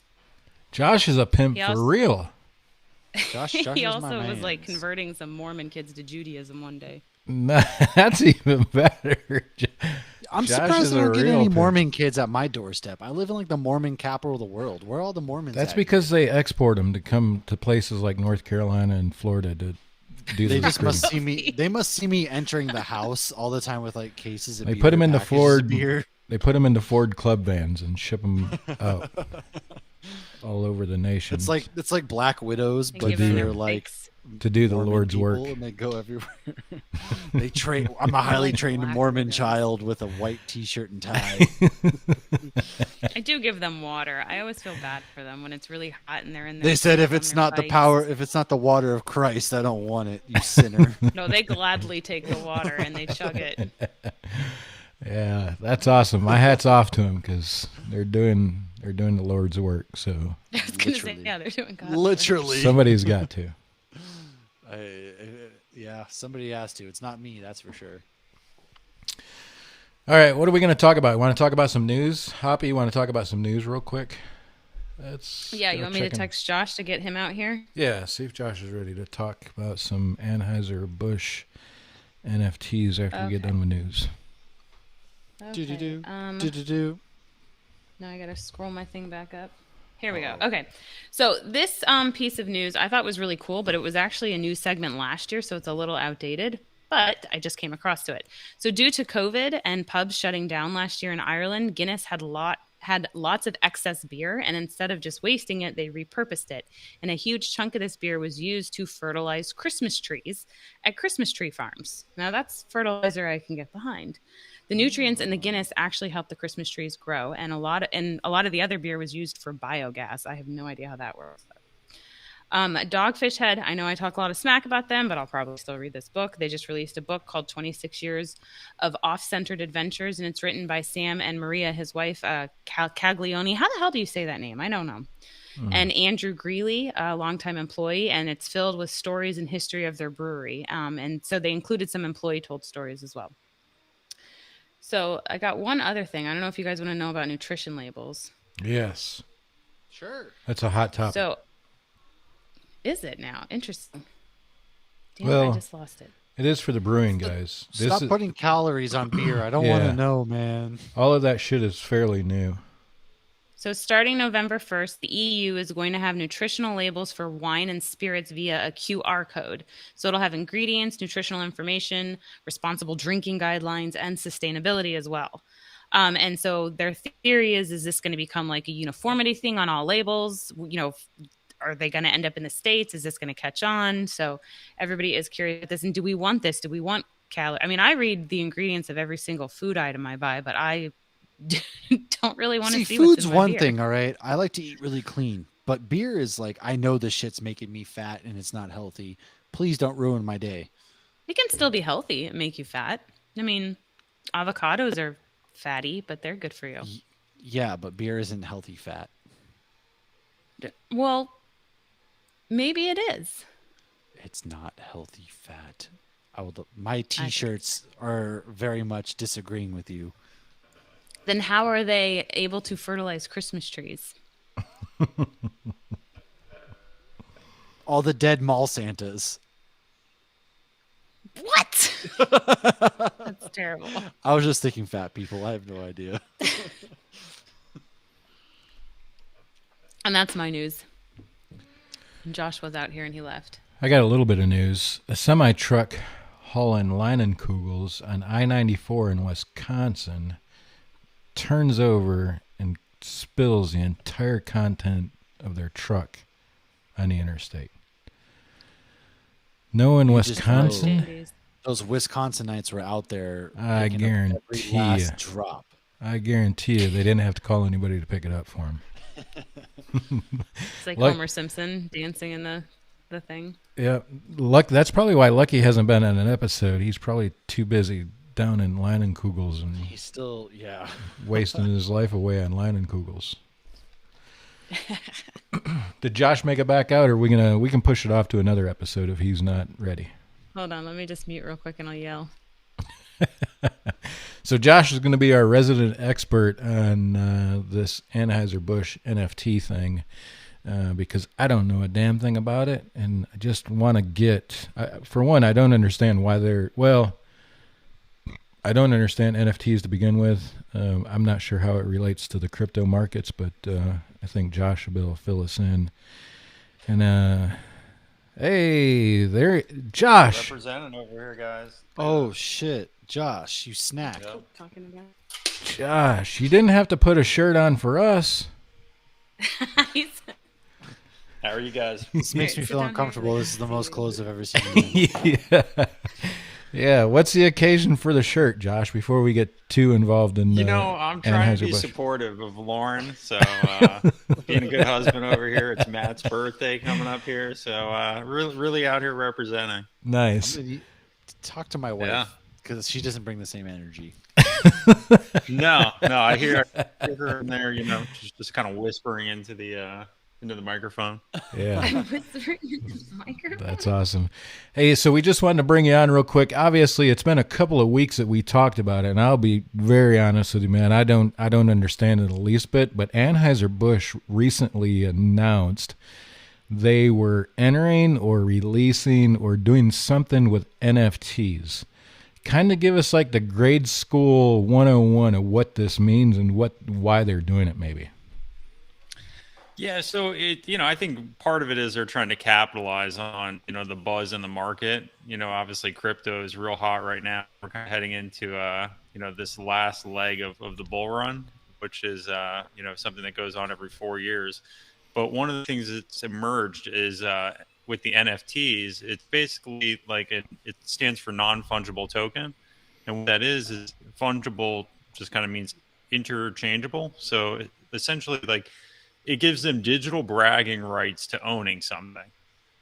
Speaker 2: Josh is a pimp
Speaker 4: He
Speaker 2: for
Speaker 4: also-
Speaker 2: real.
Speaker 3: Josh
Speaker 4: He
Speaker 3: is my
Speaker 4: also was like
Speaker 3: mans.
Speaker 4: converting some Mormon kids to Judaism one day.
Speaker 2: That's even better.
Speaker 3: I'm
Speaker 2: Josh
Speaker 3: surprised
Speaker 2: is
Speaker 3: I
Speaker 2: a
Speaker 3: don't get
Speaker 2: real
Speaker 3: any
Speaker 2: pimp.
Speaker 3: Mormon kids at my doorstep. I live in like the Mormon capital of the world. Where are all the Mormons
Speaker 2: That's
Speaker 3: at?
Speaker 2: because they export them to come to places like North Carolina and Florida to do
Speaker 3: They
Speaker 2: the
Speaker 3: just must
Speaker 2: recruiting.
Speaker 3: see me. They must see me entering the house all the time with like cases of
Speaker 2: They
Speaker 3: beer,
Speaker 2: put 'em into
Speaker 3: packages of
Speaker 2: Ford.
Speaker 3: beer.
Speaker 2: They put them into Ford club vans and ship them out all over the nation.
Speaker 3: It's like Black Widows,
Speaker 4: And
Speaker 3: but
Speaker 4: give them
Speaker 3: they're
Speaker 4: their
Speaker 3: like
Speaker 4: bikes.
Speaker 2: to do the
Speaker 3: Mormon
Speaker 2: Lord's
Speaker 3: people,
Speaker 2: work.
Speaker 3: and they go everywhere. They train. I'm a highly
Speaker 4: Like
Speaker 3: trained
Speaker 4: Black
Speaker 3: Mormon
Speaker 4: Widows.
Speaker 3: child with a white T-shirt and tie.
Speaker 4: I do give them water. I always feel bad for them when it's really hot and they're in there.
Speaker 3: They said if
Speaker 4: on
Speaker 3: it's
Speaker 4: their
Speaker 3: not the
Speaker 4: bikes.
Speaker 3: power, if it's not the water of Christ, I don't want it. You sinner.
Speaker 4: No, they gladly take the water and they chug it.
Speaker 2: Yeah, that's awesome. My hat's off to them because they're doing the Lord's work. So
Speaker 4: I was gonna say,
Speaker 3: Literally.
Speaker 4: yeah, they're doing God's work.
Speaker 3: Literally.
Speaker 2: somebody's got to.
Speaker 3: Yeah, somebody has to. It's not me, that's for sure.
Speaker 2: All right, what are we going to talk about? Want to talk about some news? Hoppy, you want to talk about some news real quick?
Speaker 4: Yeah, you want me to text Josh to get him out here?
Speaker 2: Yeah, see if Josh is ready to talk about some Anheuser-Busch NFTs after we get
Speaker 4: Okay.
Speaker 2: done with news.
Speaker 3: Do-do-do.
Speaker 4: Um,
Speaker 3: Do-do-do.
Speaker 4: Now I gotta scroll my thing back up. Here we go. Okay, so this piece of news I thought was really cool, but it was actually a news segment last year, so it's a little outdated. But I just came across to it. So due to COVID and pubs shutting down last year in Ireland, Guinness had lots of excess beer, and instead of just wasting it, they repurposed it. And a huge chunk of this beer was used to fertilize Christmas trees at Christmas tree farms. Now that's fertilizer I can get behind. The nutrients in the Guinness actually help the Christmas trees grow, and a lot of the other beer was used for biogas. I have no idea how that works. Dogfish Head, I know I talk a lot of smack about them, but I'll probably still read this book. They just released a book called 26 Years of Off-Centered Adventures, and it's written by Sam and Maria, his wife, Caglioni. How the hell do you say that name? I don't know. And Andrew Greeley, a longtime employee, and it's filled with stories and history of their brewery. And so they included some employee-told stories as well. So I got one other thing. I don't know if you guys want to know about nutrition labels.
Speaker 2: Yes.
Speaker 3: Sure.
Speaker 2: That's a hot topic.
Speaker 4: So is it now? Interesting. Damn,
Speaker 2: Well,
Speaker 4: I just lost it.
Speaker 2: It is for the brewing guys.
Speaker 3: Stop putting calories on beer. I don't want
Speaker 2: Yeah.
Speaker 3: to know, man.
Speaker 2: All of that shit is fairly new.
Speaker 4: So starting November 1st, the EU is going to have nutritional labels for wine and spirits via a QR code. So it'll have ingredients, nutritional information, responsible drinking guidelines, and sustainability as well. And so their theory is this going to become like a uniformity thing on all labels? You know, are they going to end up in the States? Is this going to catch on? So everybody is curious about this. And do we want this? Do we want calories? I mean, I read the ingredients of every single food item I buy, but I don't really want to see what's
Speaker 3: food's
Speaker 4: in my
Speaker 3: one
Speaker 4: beer.
Speaker 3: thing, all right. I like to eat really clean, but beer is like, I know this shit's making me fat and it's not healthy. Please don't ruin my day.
Speaker 4: It can still be healthy and make you fat. I mean, avocados are fatty, but they're good for you.
Speaker 3: Yeah, but beer isn't healthy fat.
Speaker 4: Well, maybe it is.
Speaker 3: It's not healthy fat. My t-shirts are very much disagreeing with you.
Speaker 4: Then how are they able to fertilize Christmas trees?
Speaker 3: All the dead mall Santas.
Speaker 4: What? That's terrible.
Speaker 3: I was just thinking fat people. I have no idea.
Speaker 4: And that's my news. And Josh was out here and he left.
Speaker 2: I got a little bit of news. A semi-truck hauling Leinenkugels on I-94 in Wisconsin turns over and spills the entire content of their truck on the interstate. No, in Wisconsin,
Speaker 3: Those Wisconsinites were out there.
Speaker 2: I
Speaker 3: picking up
Speaker 2: guarantee
Speaker 3: every last
Speaker 2: you.
Speaker 3: drop.
Speaker 2: I guarantee you they didn't have to call anybody to pick it up for them.
Speaker 4: It's like Homer Simpson dancing in the thing.
Speaker 2: Yeah, that's probably why Lucky hasn't been on an episode. He's probably too busy down in Leinenkugels and
Speaker 3: He's still, yeah.
Speaker 2: wasting his life away on Leinenkugels. Did Josh make it back out, or we can push it off to another episode if he's not ready?
Speaker 4: Hold on, let me just mute real quick and I'll yell.
Speaker 2: So Josh is going to be our resident expert on this Anheuser-Busch NFT thing because I don't know a damn thing about it, and I just want to get. For one, I don't understand why they're I don't understand NFTs to begin with. I'm not sure how it relates to the crypto markets, but I think Josh will be able to fill us in. And hey, there, Josh.
Speaker 5: Representing over here, guys.
Speaker 3: Oh, shit. Josh, you snack.
Speaker 5: Yep.
Speaker 4: Talking about.
Speaker 2: Josh, you didn't have to put a shirt on for us.
Speaker 5: How are you guys?
Speaker 3: This makes me
Speaker 4: Sit
Speaker 3: feel
Speaker 4: down
Speaker 3: uncomfortable.
Speaker 4: here.
Speaker 3: This is the most clothes I've ever seen. You in.
Speaker 2: Yeah. What's the occasion for the shirt, Josh? Before we get too involved in,
Speaker 5: I'm trying to be
Speaker 2: Anheuser-Busch.
Speaker 5: supportive of Lauren. So, being a good husband over here, it's Matt's birthday coming up here. So, really out here representing.
Speaker 2: Nice.
Speaker 3: Talk to my wife
Speaker 5: Yeah.
Speaker 3: because she doesn't bring the same energy.
Speaker 5: No, I hear her in there. She's just kind of whispering into the microphone.
Speaker 2: Yeah.
Speaker 4: I'm whispering into the microphone.
Speaker 2: That's awesome. Hey, so we just wanted to bring you on real quick. Obviously, it's been a couple of weeks that we talked about it, and I'll be very honest with you, man. I don't understand it the least bit, but Anheuser-Busch recently announced they were entering or releasing or doing something with NFTs. Kind of give us like the grade school 101 of what this means and why they're doing it, maybe.
Speaker 5: Yeah, so I think part of it is they're trying to capitalize on, the buzz in the market. Obviously crypto is real hot right now. We're kind of heading into, this last leg of the bull run, which is, something that goes on every 4 years. But one of the things that's emerged is with the NFTs, it's basically like it stands for non-fungible token. And what that is fungible just kind of means interchangeable. So essentially like, it gives them digital bragging rights to owning something.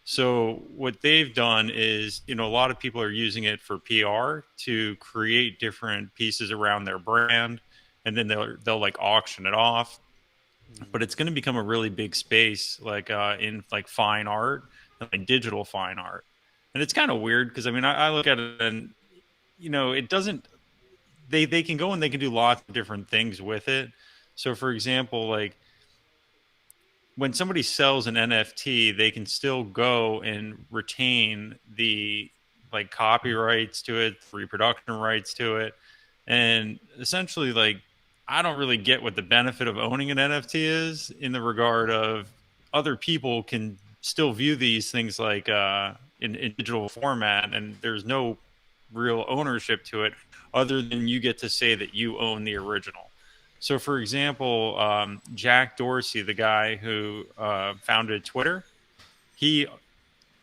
Speaker 5: So what they've done is, a lot of people are using it for PR to create different pieces around their brand, and then they'll like auction it off. But it's going to become a really big space, like in like fine art and like digital fine art. And it's kind of weird because I look at it and it doesn't. They can go and they can do lots of different things with it. So for example, like when somebody sells an NFT, they can still go and retain the like copyrights to it, reproduction rights to it. And essentially, like, I don't really get what the benefit of owning an NFT is in the regard of other people can still view these things like in digital format, and there's no real ownership to it other than you get to say that you own the original. So, for example, Jack Dorsey, the guy who founded Twitter, he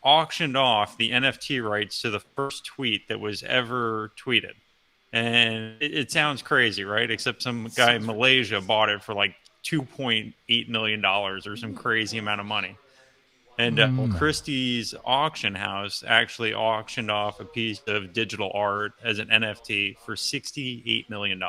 Speaker 5: auctioned off the NFT rights to the first tweet that was ever tweeted. And it sounds crazy, right? Except some guy in Malaysia bought it for like $2.8 million or some crazy amount of money. And Christie's auction house actually auctioned off a piece of digital art as an NFT for $68 million.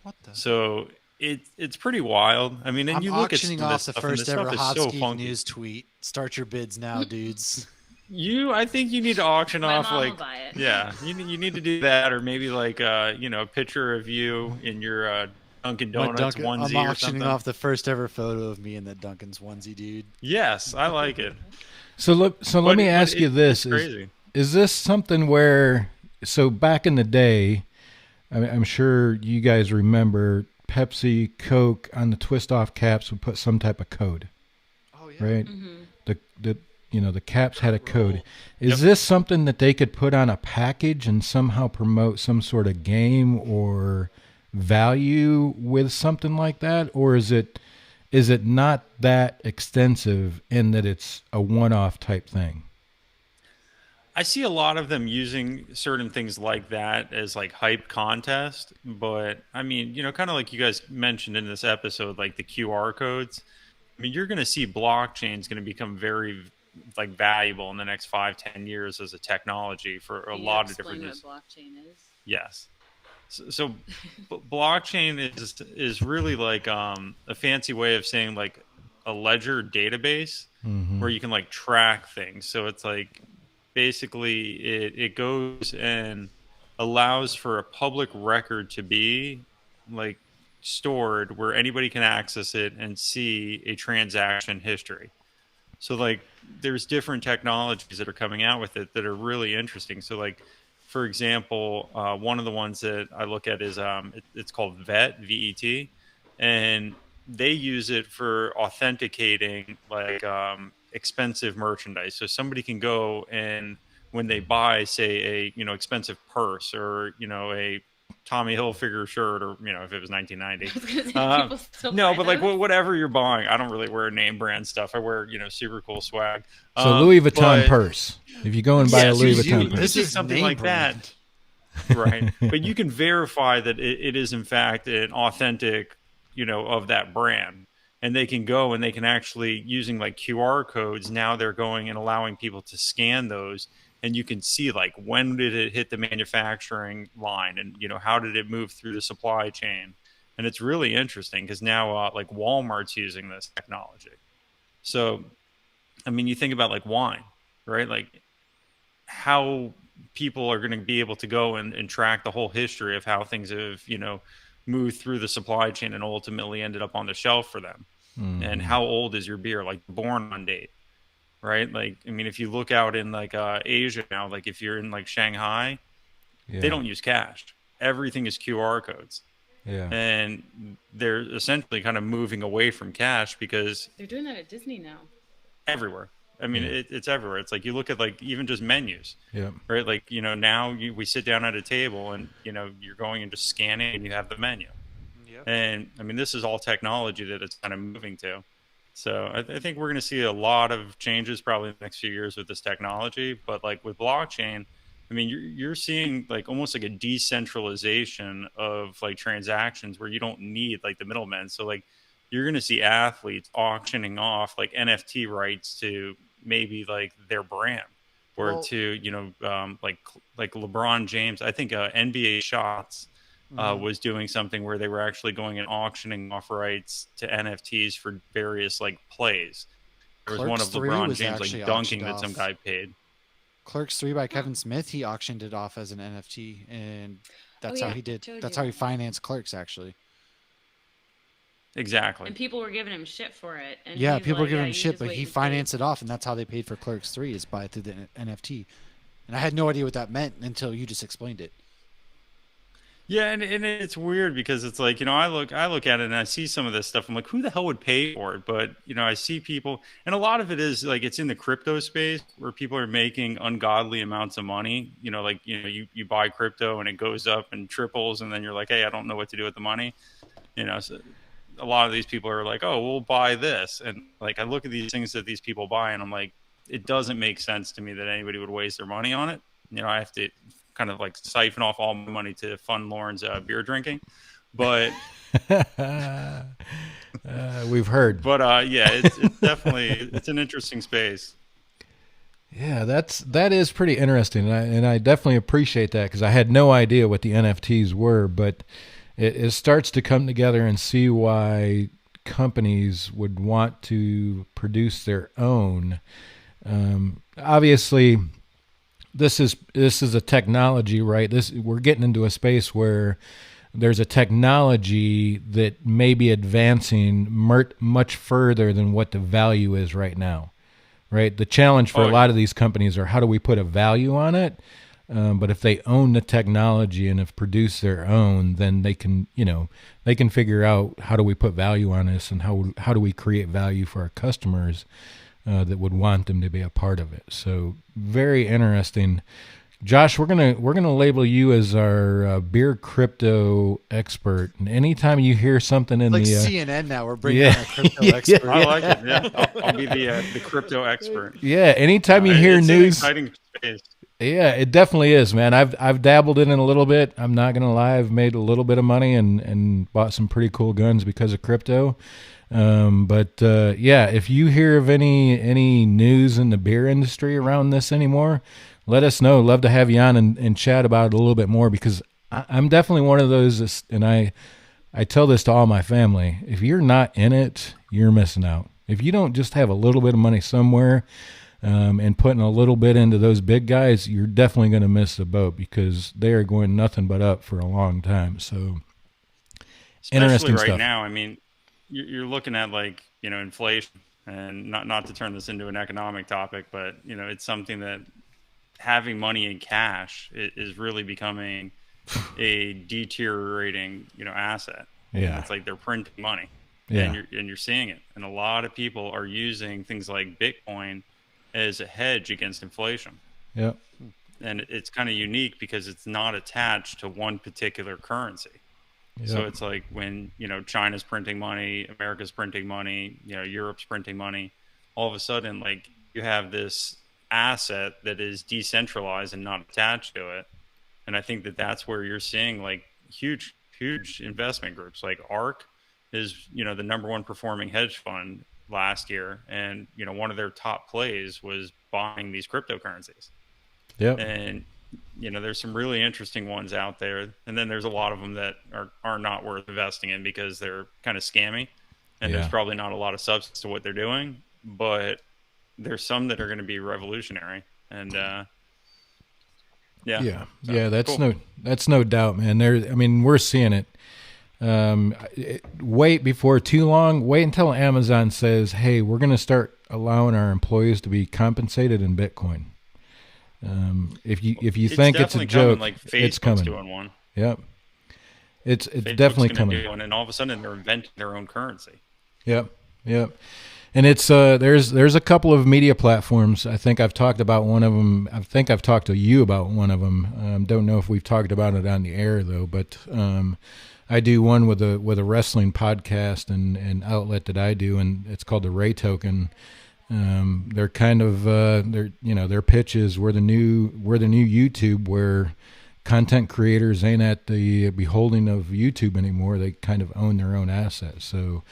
Speaker 3: What the?
Speaker 5: So it's pretty wild. I mean, and
Speaker 3: I'm
Speaker 5: you look at
Speaker 3: auctioning
Speaker 5: some of
Speaker 3: off
Speaker 5: this
Speaker 3: the
Speaker 5: stuff, and
Speaker 3: first
Speaker 5: this
Speaker 3: ever
Speaker 5: stuff is
Speaker 3: Hot
Speaker 5: so
Speaker 3: Ski
Speaker 5: funky.
Speaker 3: News tweet. Start your bids now, dudes.
Speaker 5: I think you need to auction
Speaker 4: My
Speaker 5: off
Speaker 4: mom will
Speaker 5: like,
Speaker 4: buy it.
Speaker 5: yeah, you need to do that, or maybe like a picture of you in your Dunkin' Donuts onesie
Speaker 3: I'm
Speaker 5: or
Speaker 3: auctioning
Speaker 5: something.
Speaker 3: off the first ever photo of me in that Dunkin's onesie, dude.
Speaker 5: Yes, I like it.
Speaker 2: So let me ask you this:
Speaker 5: It's crazy.
Speaker 2: is this something where? So back in the day, I'm sure you guys remember Pepsi, Coke on the twist off caps would put some type of code,
Speaker 3: Oh yeah.
Speaker 2: right? The the caps had a code. Is
Speaker 5: Yep.
Speaker 2: this something that they could put on a package and somehow promote some sort of game or value with something like that, or is it not that extensive in that it's a one-off type thing?
Speaker 5: I see a lot of them using certain things like that as like hype contest, but I mean, kind of like you guys mentioned in this episode, like the QR codes. I mean, you're going to see blockchain's going to become very like valuable in the next 5-10 years as a technology for a
Speaker 4: Can you
Speaker 5: lot of
Speaker 4: explain
Speaker 5: different.
Speaker 4: what blockchain is?
Speaker 5: Yes. So blockchain is really like a fancy way of saying like a ledger database where you can like track things. So it's like basically it goes and allows for a public record to be like stored where anybody can access it and see a transaction history. So like there's different technologies that are coming out with it that are really interesting. So like for example, one of the ones that I look at is it's called VET, and they use it for authenticating like expensive merchandise. So somebody can go and when they buy, say, a expensive purse or a Tommy Hilfiger shirt, or if it was 1990.
Speaker 4: I was gonna say, people still
Speaker 5: No,
Speaker 4: buy
Speaker 5: but like
Speaker 4: those?
Speaker 5: whatever you're buying, I don't really wear name brand stuff. I wear super cool swag.
Speaker 2: So Louis Vuitton
Speaker 5: but-
Speaker 2: purse. If you go and buy a
Speaker 5: Yes,
Speaker 2: Louis
Speaker 5: you-
Speaker 2: Vuitton
Speaker 5: you-
Speaker 2: purse,
Speaker 5: this is something
Speaker 3: name
Speaker 5: like
Speaker 3: brand.
Speaker 5: that. Right. But you can verify that it is in fact an authentic, of that brand. And they can go and they can actually using like QR codes. Now they're going and allowing people to scan those, and you can see like when did it hit the manufacturing line, and how did it move through the supply chain. And it's really interesting because now like Walmart's using this technology. So, I mean, you think about like wine, right? Like how people are going to be able to go and track the whole history of how things have, moved through the supply chain and ultimately ended up on the shelf for them. And how old is your beer? Like born on date, right? Like, I mean, if you look out in like Asia now, like if you're in like Shanghai, they don't use cash. Everything is QR codes.
Speaker 2: Yeah.
Speaker 5: And they're essentially kind of moving away from cash because
Speaker 4: They're doing that at Disney now.
Speaker 5: everywhere. I mean, it's everywhere. It's like you look at like even just menus,
Speaker 2: Yeah.
Speaker 5: right? Like, now we sit down at a table and, you're going and just scanning and you have the menu.
Speaker 3: Yep.
Speaker 5: And I mean, this is all technology that it's kind of moving to. So I think we're going to see a lot of changes probably in the next few years with this technology. But like with blockchain, I mean, you're seeing like almost like a decentralization of like transactions where you don't need like the middlemen. So like you're going to see athletes auctioning off like NFT rights to maybe like their brand, or
Speaker 3: Well-
Speaker 5: to like LeBron James. I think NBA Shots was doing something where they were actually going and auctioning off rights to NFTs for various like plays. There was one
Speaker 3: Clerks
Speaker 5: of
Speaker 3: 3
Speaker 5: LeBron
Speaker 3: was
Speaker 5: James
Speaker 3: actually
Speaker 5: like dunking
Speaker 3: auctioned
Speaker 5: that some
Speaker 3: off.
Speaker 5: guy paid.
Speaker 3: Clerks 3 by Kevin Smith, he auctioned it off as an NFT, and that's how
Speaker 4: yeah,
Speaker 3: he did.
Speaker 4: showed
Speaker 3: That's
Speaker 4: you
Speaker 3: how he
Speaker 4: that.
Speaker 3: financed Clerks, actually.
Speaker 5: Exactly.
Speaker 4: And people were giving him shit for it. And
Speaker 3: Yeah,
Speaker 4: he's
Speaker 3: people were
Speaker 4: like,
Speaker 3: giving
Speaker 4: yeah,
Speaker 3: him
Speaker 4: you
Speaker 3: shit,
Speaker 4: just
Speaker 3: but
Speaker 4: wait
Speaker 3: he
Speaker 4: and see.
Speaker 3: financed it off, and that's how they paid for Clerks 3 is by through the NFT. And I had no idea what that meant until you just explained it.
Speaker 5: Yeah, and it's weird because it's like, I look at it and I see some of this stuff. I'm like, who the hell would pay for it? But, I see people, and a lot of it is like it's in the crypto space where people are making ungodly amounts of money. You buy crypto and it goes up and triples, and then you're like, hey, I don't know what to do with the money. So a lot of these people are like, oh, we'll buy this. And like, I look at these things that these people buy and I'm like, it doesn't make sense to me that anybody would waste their money on it. I have to kind of like siphon off all my money to fund Lauren's beer drinking, but
Speaker 2: We've heard.
Speaker 5: But yeah, it's definitely it's an interesting space.
Speaker 2: Yeah, that is pretty interesting, and I definitely appreciate that because I had no idea what the NFTs were, but it starts to come together and see why companies would want to produce their own. Obviously, this is a technology, right? We're getting into a space where there's a technology that may be advancing much further than what the value is right now, right? The challenge for a lot of these companies are how do we put a value on it? But if they own the technology and have produced their own, then they can figure out how do we put value on this and how do we create value for our customers that would want them to be a part of it. So very interesting. Josh, we're gonna label you as our beer crypto expert. And anytime you hear something in
Speaker 3: Like
Speaker 2: the
Speaker 3: CNN now, we're bringing on a crypto expert.
Speaker 5: I like it. Yeah, I'll be the crypto expert.
Speaker 2: Yeah, anytime you hear
Speaker 5: it's
Speaker 2: news,
Speaker 5: an exciting space.
Speaker 2: Yeah, it definitely is, man. I've dabbled in it a little bit. I'm not gonna lie, I've made a little bit of money and bought some pretty cool guns because of crypto. Yeah, if you hear of any news in the beer industry around this anymore, let us know. Love to have you on and chat about it a little bit more because I'm definitely one of those, and I tell this to all my family. If you're not in it, you're missing out. If you don't just have a little bit of money somewhere and putting a little bit into those big guys, you're definitely going to miss the boat because they are going nothing but up for a long time. So,
Speaker 5: especially
Speaker 2: interesting
Speaker 5: right
Speaker 2: stuff.
Speaker 5: now. I mean, you're looking at like inflation, and not to turn this into an economic topic, but it's something that having money in cash is really becoming a deteriorating asset.
Speaker 2: Yeah,
Speaker 5: it's like they're printing money.
Speaker 2: Yeah,
Speaker 5: and you're seeing it, and a lot of people are using things like Bitcoin as a hedge against inflation.
Speaker 2: Yeah,
Speaker 5: and it's kind of unique because it's not attached to one particular currency. Yep. So it's like when China's printing money, America's printing money, Europe's printing money, all of a sudden like you have this asset that is decentralized and not attached to it. And I think that that's where you're seeing like huge investment groups. Like ARK is the number one performing hedge fund last year, and one of their top plays was buying these cryptocurrencies.
Speaker 2: Yep.
Speaker 5: And there's some really interesting ones out there, and then there's a lot of them that are not worth investing in because they're kind of scammy, and there's probably not a lot of substance to what they're doing. But there's some that are going to be revolutionary, and
Speaker 2: that's no doubt, man. We're seeing it. Wait before too long. Wait until Amazon says, "Hey, we're going to start allowing our employees to be compensated in Bitcoin." If you think it's a joke,
Speaker 5: like
Speaker 2: it's coming.
Speaker 5: Doing one.
Speaker 2: Yep, it's
Speaker 5: Facebook's
Speaker 2: definitely coming.
Speaker 5: Do one, and all of a sudden they're inventing their own currency.
Speaker 2: Yep. And it's there's a couple of media platforms. I think I've talked about one of them. I think I've talked to you about one of them. Don't know if we've talked about it on the air though, but I do one with a wrestling podcast and outlet that I do, and it's called the Ray Token. They're kind of their pitch is we're the new YouTube where content creators ain't at the beholding of YouTube anymore. They kind of own their own assets. So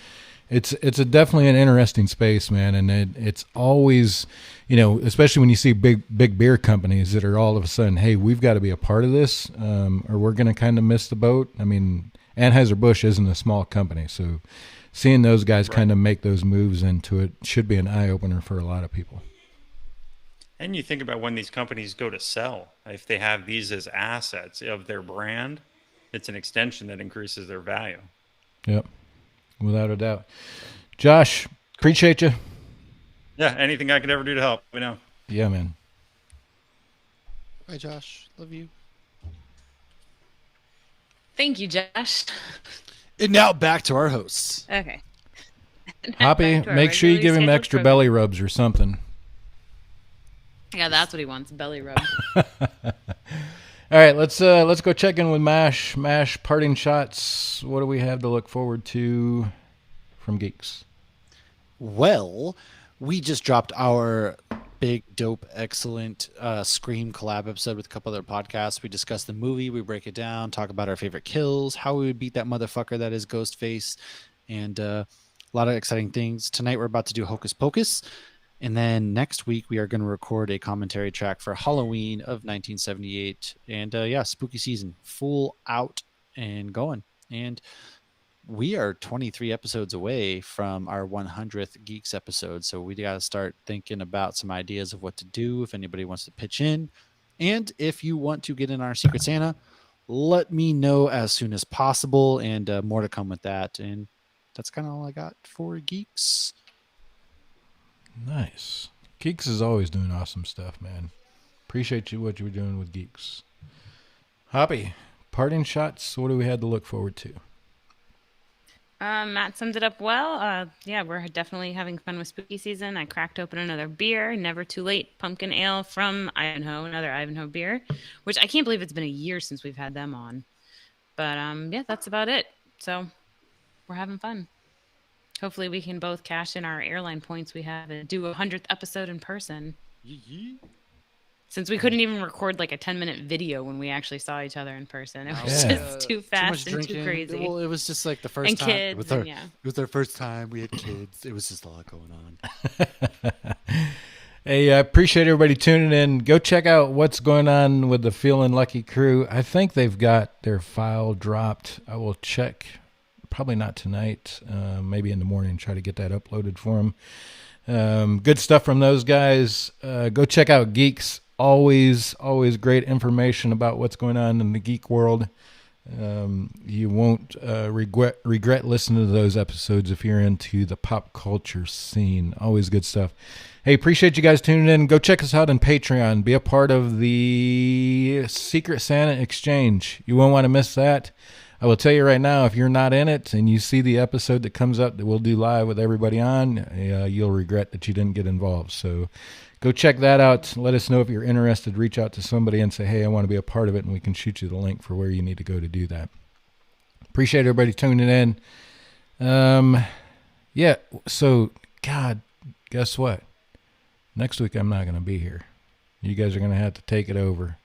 Speaker 2: it's definitely an interesting space, man. And it's always, especially when you see big beer companies that are all of a sudden, hey, we've got to be a part of this, or we're going to kind of miss the boat. I mean, Anheuser-Busch isn't a small company, so seeing those guys kind of make those moves into it should be an eye-opener for a lot of people.
Speaker 5: And you think about when these companies go to sell, if they have these as assets of their brand, it's an extension that increases their value.
Speaker 2: Yep, without a doubt. Josh, appreciate you.
Speaker 5: Yeah, anything I could ever do to help, we know.
Speaker 2: Yeah, man.
Speaker 3: Bye, Josh. Love you.
Speaker 4: Thank you, Josh.
Speaker 3: And now back to our hosts.
Speaker 4: Okay.
Speaker 2: Hoppy,
Speaker 4: Back to our
Speaker 2: make sure you give him
Speaker 4: regularly
Speaker 2: extra
Speaker 4: scheduled
Speaker 2: belly rubs or something.
Speaker 4: Yeah, that's what he wants, belly rub.
Speaker 2: All right, let's go check in with Mash. Mash, parting shots. What do we have to look forward to from Geeks?
Speaker 3: Well, we just dropped our big, dope, excellent Scream collab episode with a couple other podcasts. We discuss the movie, we break it down, talk about our favorite kills, how we would beat that motherfucker that is Ghostface, and a lot of exciting things. Tonight we're about to do Hocus Pocus. And then next week, we are going to record a commentary track for Halloween of 1978. And spooky season, full out and going. And we are 23 episodes away from our 100th Geeks episode. So we got to start thinking about some ideas of what to do if anybody wants to pitch in. And if you want to get in our Secret Santa, let me know as soon as possible. And more to come with that. And that's kind of all I got for Geeks.
Speaker 2: Nice. Geeks is always doing awesome stuff, man. Appreciate what you were doing with Geeks. Hoppy, parting shots. What do we have to look forward to?
Speaker 4: Matt summed it up well. We're definitely having fun with spooky season. I cracked open another beer, Never Too Late pumpkin ale from Ivanhoe, another Ivanhoe beer, which I can't believe it's been a year since we've had them on. But that's about it. So we're having fun. Hopefully we can both cash in our airline points we have and do a 100th episode in person. Since we couldn't even record like a 10-minute video when we actually saw each other in person. It was just too fast and too crazy.
Speaker 3: Well, it was just like the first
Speaker 4: and
Speaker 3: time.
Speaker 4: Kids,
Speaker 3: it was our first time. We had kids. It was just a lot going on.
Speaker 2: Hey, I appreciate everybody tuning in. Go check out what's going on with the Feeling Lucky crew. I think they've got their file dropped. I will check. Probably not tonight, maybe in the morning, try to get that uploaded for them. Good stuff from those guys. Go check out Geeks. Always great information about what's going on in the geek world. You won't regret listening to those episodes if you're into the pop culture scene. Always good stuff. Hey, appreciate you guys tuning in. Go check us out on Patreon. Be a part of the Secret Santa Exchange. You won't want to miss that. I will tell you right now, if you're not in it and you see the episode that comes up that we'll do live with everybody on, you'll regret that you didn't get involved. So go check that out. Let us know if you're interested. Reach out to somebody and say, hey, I want to be a part of it, and we can shoot you the link for where you need to go to do that. Appreciate everybody tuning in. So, God, guess what? Next week I'm not going to be here. You guys are going to have to take it over.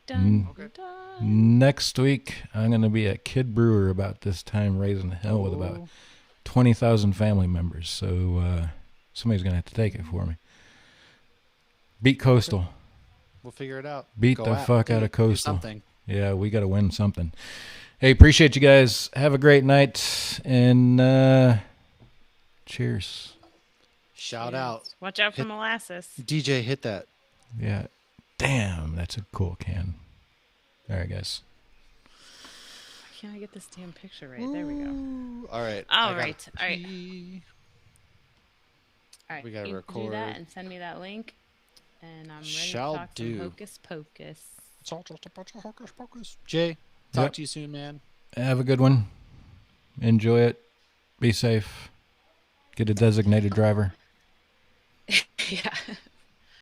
Speaker 4: Dun,
Speaker 3: Okay.
Speaker 4: dun.
Speaker 2: Next week, I'm going to be at Kid Brewer about this time, raising hell with about 20,000 family members. So somebody's going to have to take it for me. Beat Coastal.
Speaker 3: We'll figure it out.
Speaker 2: Beat
Speaker 3: Go
Speaker 2: the
Speaker 3: out.
Speaker 2: fuck out
Speaker 3: Do
Speaker 2: of Coastal.
Speaker 3: something.
Speaker 2: Yeah, we got to win something. Hey, appreciate you guys. Have a great night. And cheers.
Speaker 3: Shout out.
Speaker 4: Watch out for Molasses.
Speaker 3: DJ, hit that.
Speaker 2: Yeah. Damn, that's a cool can. All right, guys.
Speaker 4: Why can't I get this damn picture right? There we go.
Speaker 3: All right.
Speaker 4: All right. All right.
Speaker 3: We gotta
Speaker 4: you
Speaker 3: record.
Speaker 4: Do that and send me that link. And I'm ready
Speaker 3: Shall
Speaker 4: to talk
Speaker 3: do.
Speaker 4: some Hocus Pocus.
Speaker 3: It's all just a bunch of hocus pocus. Jay, talk to you soon, man.
Speaker 2: Have a good one. Enjoy it. Be safe. Get a designated driver.
Speaker 4: Yeah.